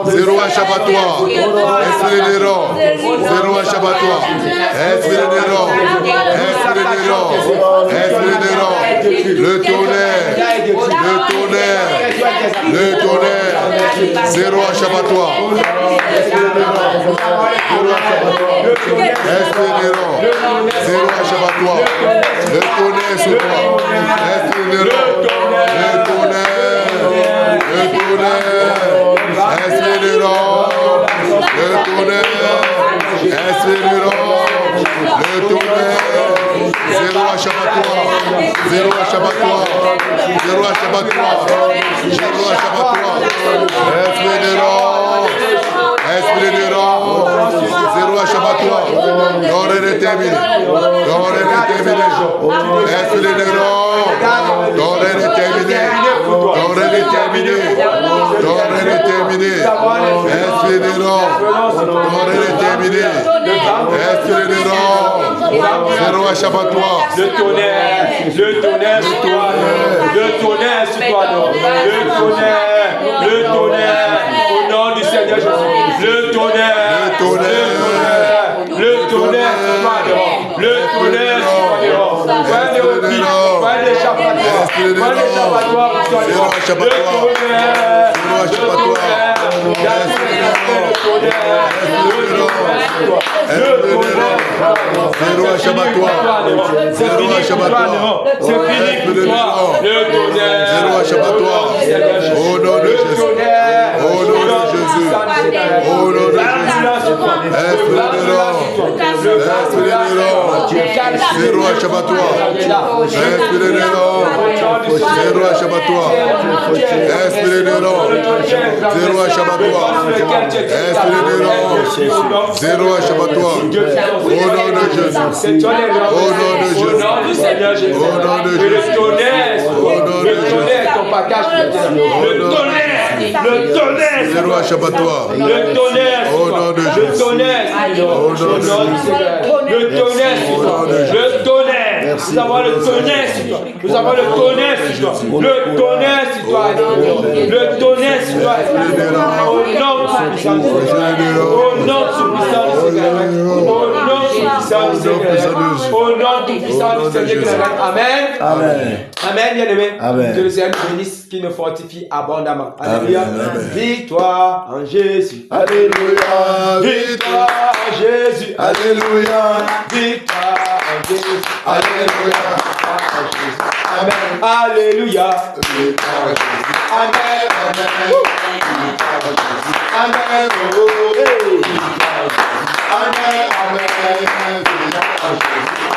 Zéro échappatoire. Esprit d'erreur. Zéro échappatoire. Esprit d'erreur. Esprit d'erreur. Esprit d'erreur. Le tonnerre. Le tonnerre. Le tonnerre. Zéro échappatoire. Esprit d'erreur. Zéro échappatoire. Le tonnerre sur toi. Esprit d'erreur. Le tonnerre. Le tonnerre. Esprit d'erreur. Le tonnerre. Esprit d'erreur. Zéro échappatoire. Zéro échappatoire. Zéro échappatoire. Esprit d'erreur. Esprit d'erreur. Zéro échappatoire. L'ordre est terminé. L'ordre est terminé. Esprit d'erreur. L'ordre est terminé. L'ordre est terminé. L'ordre est terminé. Esprit d'erreur. L'ordre est terminé. Esprit d'erreur. Zéro échappatoire. Le tonnerre sur toi, le tonnerre sur toi, le tonnerre, au nom du Seigneur Jésus, le tonnerre sur toi, le tonnerre sur toi, pas de repli, pas d'échappatoire, pour toi, le Zéro échappatoire. Zéro échappatoire. C'est fini pour toi. Le tonnerre. Zéro échappatoire. Au nom de Jésus. Au nom de Jésus. Au nom de Jésus. Esprit de l'or. Esprit de l'or. Zéro échappatoire. Esprit de l'or. Zéro échappatoire. Esprit de l'or. Zéro échappatoire. Esprit de l'or. Zéro échappatoire. Au nom de Jésus. Au nom de Jésus. Au nom de Jésus. Au nom de Jésus. Ton package, le tonnerre, Zéro échappatoire. le tonnerre, Au nom de Jésus. le tonnerre, le tonnerre, le tonnerre. Nous avons le tonnerre sur toi. Nous avons le tonnerre sur toi. Le tonnerre sur toi. Le tonnerre sur toi. Au nom de puissant du Seigneur. Au nom de puissant du Seigneur. Au nom de puissant du Seigneur. Au nom de puissant du Seigneur. Amen. Amen. Amen, bien-aimé. Amen. Que le Seigneur nous bénisse, qui nous fortifie abondamment. Alléluia. Victoire en Jésus. Alléluia. Victoire en Jésus. Alléluia. Victoire en Jésus. Alléluia. Amen. Alléluia. Amen. Amen.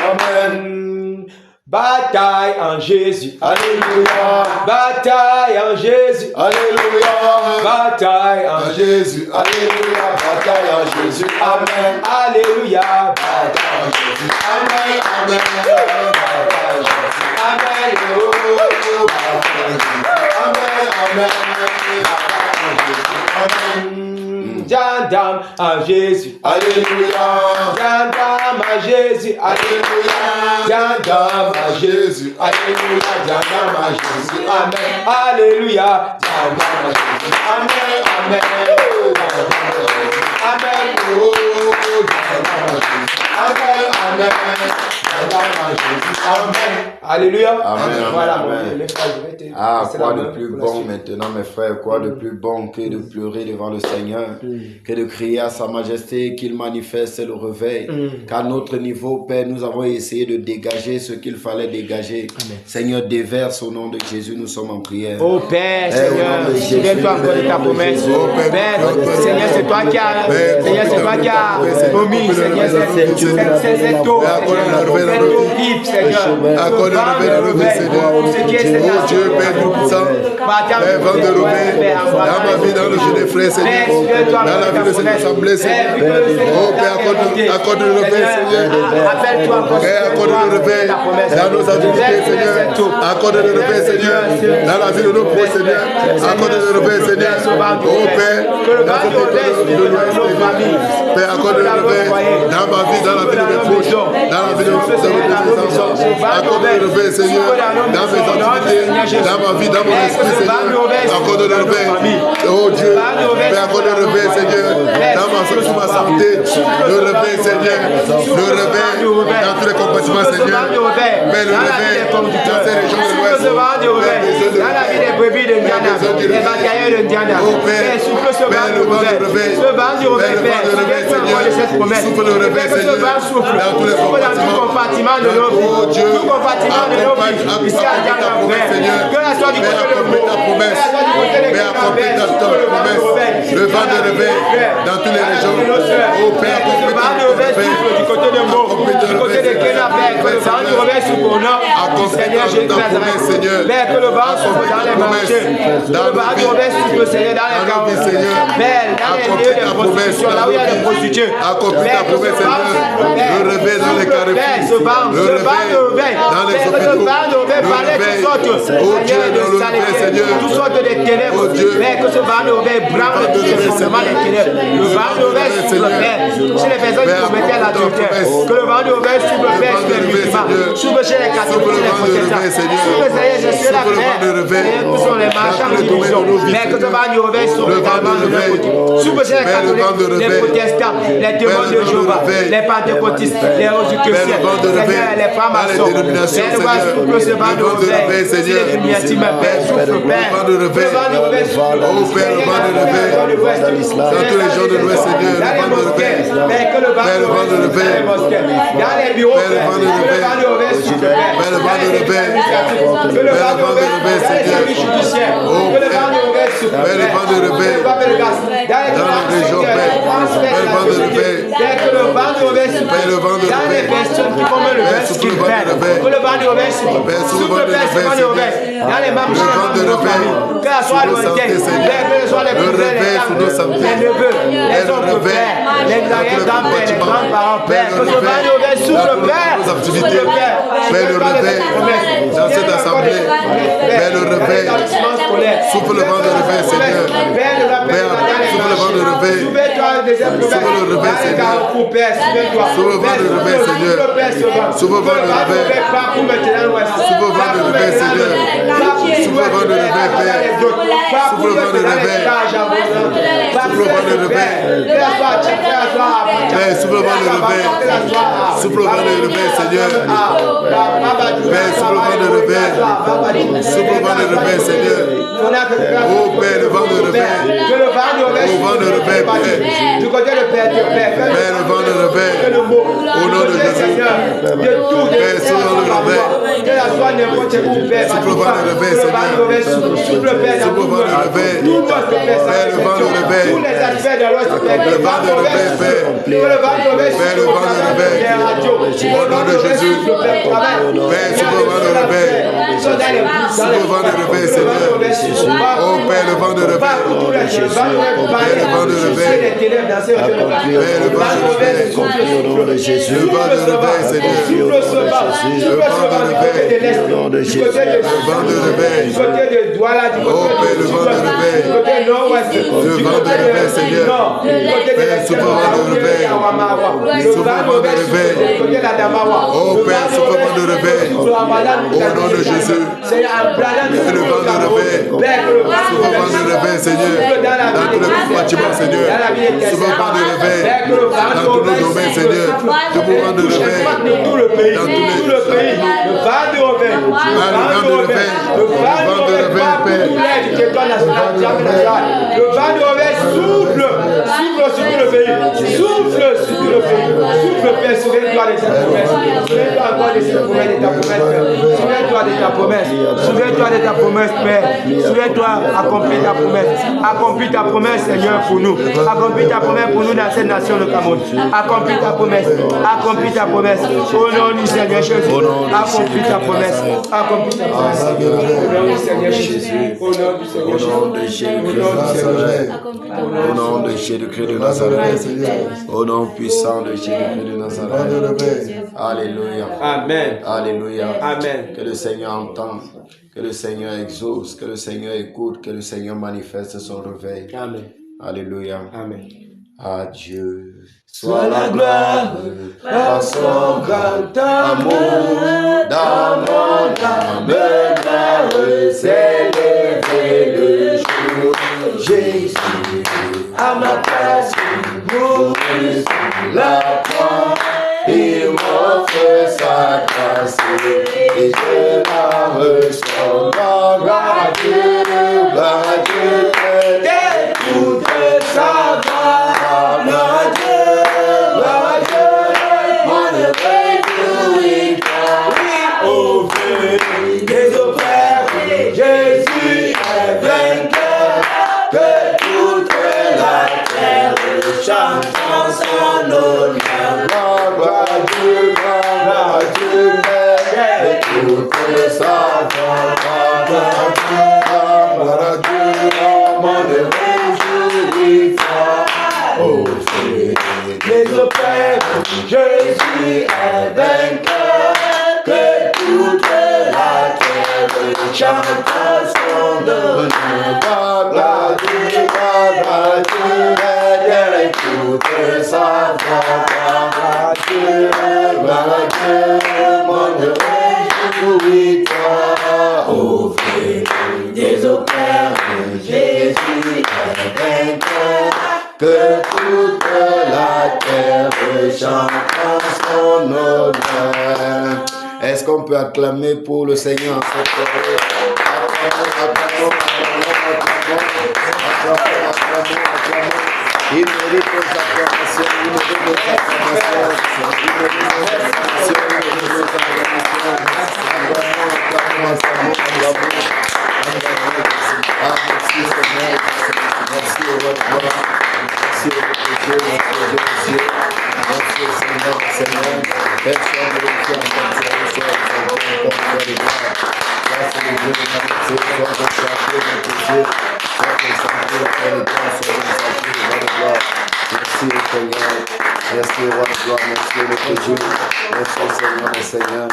Amen. Bataille en Jésus. Alléluia. Bataille en Jésus. Alléluia. Bataille en Jésus. Alléluia. Bataille en Jésus. Amen. Alléluia. Amen. Amen. Gendarme à Jésus. Alléluia. Gendarme à Jésus. Alléluia. Gendarme à Jésus. Alléluia. Gendarme à Jésus. Amen. Alléluia. Gendarme à Jésus. Amen. Amen. Amen. Amen. Amen. Amen. Alléluia. Amen. Voilà, Amen. mes frères, je vais te Ah, passer quoi la de main plus pour la bon suite. maintenant, mes frères, quoi de plus bon que de pleurer devant le Seigneur, que de crier à sa majesté qu'il manifeste le réveil. Qu'à notre niveau, Père, nous avons essayé de dégager ce qu'il fallait dégager. Seigneur, déverse au nom de Jésus, nous sommes en prière. Oh Père, Seigneur, souviens-toi encore de ta promesse. Père, Seigneur, c'est toi qui as, Seigneur, c'est toi qui as promis, Seigneur, cette eau, vive, Seigneur. Accorde le réveil, Seigneur. Oh Dieu, Père Tout-Puissant, Père, vent de réveil dans ma vie, dans le jeu des frères, Seigneur. Dans la vie de cette assemblée, Seigneur. Oh Père, accorde le réveil, Seigneur. Père, accorde le réveil dans nos activités, Seigneur. Accorde le réveil, Seigneur. Dans la vie de nos proches, Seigneur. Accorde le réveil, Seigneur. Oh Père, dans cette école de l'Ouest, Père, accorde le réveil dans ma vie, dans la vie de mes proches, dans la vie de mes enfants. Accorde le réveil, Seigneur, dans mes activités, dans ma vie, dans mon esprit, Seigneur. Accorde le réveil. Oh Dieu, Père, accorde le réveil, Seigneur, dans ma santé. Le réveil, Seigneur. Le réveil dans tous les compartiments, Seigneur. Père, le réveil dans ces régions de l'Ouest. Dans la vie des brebis de Ndiana, des batailleurs de Ndiana. Père, souffle ce vent du réveil. Ce vent du réveil, Père. Souviens-toi de cette promesse. Souffle le réveil, Que ce Seigneur. vent souffle Dans tous les dans tout compartiment de nos vies. Oh Dieu, Tout compartiment de nos vies. Ici à Ndiana, Père. Que la soit du côté de accomplis ta promesse. Père, accomplis ta promesse. Le vent de réveil dans toutes les régions. Oh Père, accomplis ta du côté de Mo, du côté de Kenya, Père. Que le vent du réveil réveille sous ton nom. Seigneur Jésus-Christ, Père, que le vent souffle dans les marchés. Que le vent du réveil souffle, Seigneur, dans les carreaux. Père, dans les lieux de prostitution, là où il y a des prostituées. Accomplis ta promesse, Seigneur. Le réveil dans les carrefours. Ce vent de réveil. Dans les hôpitaux. Le vent de réveil parlait toutes sortes, Seigneur, de saleté, toutes sortes de ténèbres. Père, que ce vent de réveil branle tous les fondements des ténèbres. Le vent de réveil souffle, Père, chez les personnes qui commettaient l'adultère. Que le vent de réveil souffle, Père, sur les musulmans. Souffle chez les catholiques, chez les protestants. Souffle, Seigneur, je suis la paix. Tous sont les marchands de division. Mais que ce vent de réveil souffle également le même côté. Souffle chez les catholiques, les protestants, les témoins de Jéhovah, les pentecôtistes, les rosicruciens, les francs-maçons. Père, va souffle ce vent de réveil. Si les Illuminati, ma Père, souffle, Père. Le vent de réveil souffle. Oh Père, le vent de réveil. Dans tous les gens de l'Ouest, Seigneur, le vent de réveil. Père, le vent de réveil. Dans les bureaux, Père, le vent de réveil souffle. Père, le vent de réveil. Que le vent de réveil, Seigneur. Oh Que le vent de réveil souffle. Père, le vent de réveil. Dans la région, Père. Père, le vent de réveil. Père, que le vent de réveil souffle. Père, le vent de Dans les réveil. personnes qui font le vent, ce qu'ils perdent. Que le vent de réveil souffle. Souffle, Père, ce vent de réveil. Dans les membres de nos familles. Que ce soit lointain. Père, que ce soit les cousins, les tantes, les neveux, les oncles, Père, les arrière-grands-pères, les grands-parents, Père. Que ce vent de réveil souffle, Père. Souffle, Père. Père, le réveil dans cette assemblée. Père, le réveil. Souffle le vent de réveil, Seigneur. Père, souffle le vent de réveil. Souffle le réveil, Seigneur. Souffle le vent de réveil, Seigneur. Souffle le vent de réveil. Souffle le vent de réveil, Seigneur. Souffle le vent de réveil, Père. Souffle le vent de réveil. Souffle le vent de réveil. Père, souffle le vent de réveil. Souffle le vent de réveil, Seigneur. Père, souffle le vent de réveil. Souffle le vent de réveil, Seigneur. Oh Père, le vent de réveil. Oh vent de réveil, Père. Du côté de Père, Père, le vent de réveil. Au nom de Jésus. Père, souffle le réveil. Souffle le vent de réveil, Seigneur. Souffle le vent de réveil. Père, le vent de réveil. Le vent de réveil, Père. Père, le vent de réveil. Au nom de Jésus. Père, souffle le vent de réveil. Souffle le vent de réveil, Seigneur. Oh Père, le vent de réveil. Père, le vent de réveil. Père, le vent de réveil. Au nom de Jésus. Le vent de réveil, Seigneur. Le vent de réveil. Au nom de Jésus. Le vent de réveil. Oh Père, le vent de réveil. Le vent de réveil, Seigneur. Père, souffle le vent de réveil. Souffle le vent de réveil. Oh Père, souffle le vent de réveil. Au nom de Jésus. Père, le vent de réveil. Souffle le vent de réveil, Seigneur. Dans tous les bâtiments, Seigneur. Souffle le vent de réveil. Dans tous nos domaines, Seigneur. Souffle le vent de réveil. Dans tous les pays. Le vent de réveil. Le vent de réveil, Père. Le vent de réveil souffle sur le pays. Souffle sur le pays. Souffle, Père, souviens-toi de ta promesse. Souviens-toi encore de ta promesse. Souviens-toi de ta promesse. Souviens-toi de ta promesse, Père. Souviens-toi, accomplis ta promesse. Accomplis ta promesse, Seigneur, pour nous. Accomplis ta promesse pour nous dans cette nation, le Cameroun. Accomplis ta promesse. Accomplis ta promesse. Au nom du Seigneur Jésus. Accomplis ta promesse. Accomplis ta promesse. Au nom du Seigneur Jésus. Au nom du Seigneur Jésus. Au nom de Jésus-Christ de Nazareth. Au nom puissant de Jésus-Christ de Nazareth. Alléluia. Amen. Alléluia. Amen. Que le Seigneur entende, que le Seigneur exauce, que le Seigneur écoute, que le Seigneur manifeste son réveil. Amen. Alléluia. Amen. À Dieu Soit la gloire par son grand amour dans mon âme, gloire s'est levé le jour. Jésus, à ma place, mourut sur la croix, il m'offre sa grâce et je la reçois. Gloire à Dieu, et toute sa gloire. Gloire à Dieu, mon réveil, oui, au vœu des opères, Jésus est vainqueur, que toute la terre chante en son honneur. Gloire à Dieu, terre. Toute sa gloire à Dieu, le monde réjouira. Oh, Les Père, Jésus est vainqueur, que toute la terre chante son honneur. gloire à Dieu, toute sa gloire à Dieu, le monde réjouira. Au feu des Père, Jésus est vainqueur, Que toute la terre chante son honneur. Est-ce qu'on peut acclamer pour le Seigneur en cette soirée? Acclamons. Il mérite nos acclamations, il mérite nos acclamations, merci Seigneur, merci au roi de gloire, merci au Dieu, merci au Seigneur, Seigneur, personne ne le fait en tant que soit le gloire. Grâce au Dieu de notre Dieu, soit consacré notre Dieu, soit consacré la gloire, soit consacré le roi de gloire. Merci au Seigneur, merci au roi de gloire, merci au notre Dieu, merci au Seigneur, au Seigneur,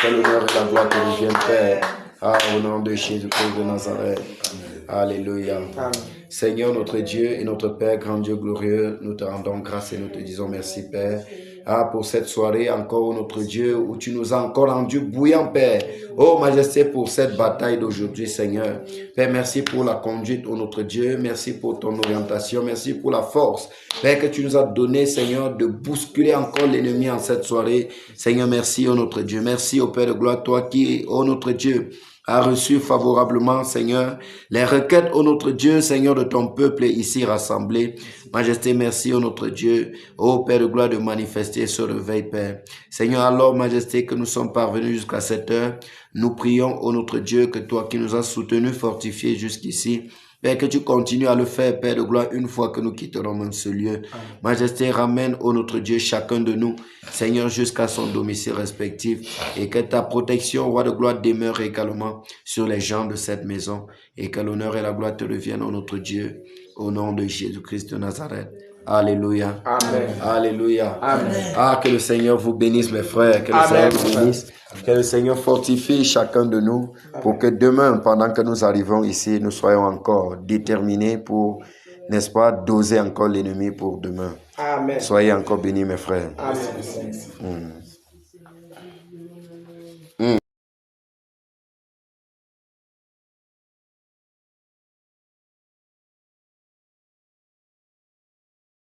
que l'honneur et la gloire te reviennent, Père. Ah, au nom de Jésus-Christ de Nazareth. Alléluia. Amen. Seigneur, notre Dieu et notre Père, grand Dieu glorieux, nous te rendons grâce et nous te disons merci, Père. Ah, pour cette soirée encore, notre Dieu, où tu nous as encore rendu bouillant, Père. Oh, Majesté, pour cette bataille d'aujourd'hui, Seigneur. Père, merci pour la conduite, oh notre Dieu. Merci pour ton orientation. Merci pour la force, Père, que tu nous as donné, Seigneur, de bousculer encore l'ennemi en cette soirée. Seigneur, merci, oh notre Dieu. Merci, oh Père de gloire, toi qui, oh notre Dieu, a reçu favorablement, Seigneur, les requêtes, ô notre Dieu, Seigneur, de ton peuple ici rassemblé. Majesté, merci, ô notre Dieu, ô Père de gloire, de manifester ce réveil, Père. Seigneur, alors, Majesté, que nous sommes parvenus jusqu'à cette heure, nous prions, ô notre Dieu, que toi qui nous as soutenus, fortifiés jusqu'ici, Père, que tu continues à le faire, Père de gloire, une fois que nous quitterons même ce lieu. Amen. Majesté, ramène, ô notre Dieu, chacun de nous, Seigneur, jusqu'à son domicile respectif, et que ta protection, roi de gloire, demeure également sur les gens de cette maison, et que l'honneur et la gloire te reviennent, ô notre Dieu, au nom de Jésus-Christ de Nazareth. Alléluia. Amen. Alléluia. Amen. Ah, que le Seigneur vous bénisse, mes frères. Que le Seigneur vous bénisse. Que le Seigneur fortifie chacun de nous pour que demain, pendant que nous arrivons ici, nous soyons encore déterminés pour, n'est-ce pas, doser encore l'ennemi pour demain. Amen. Soyez encore bénis, mes frères. Amen.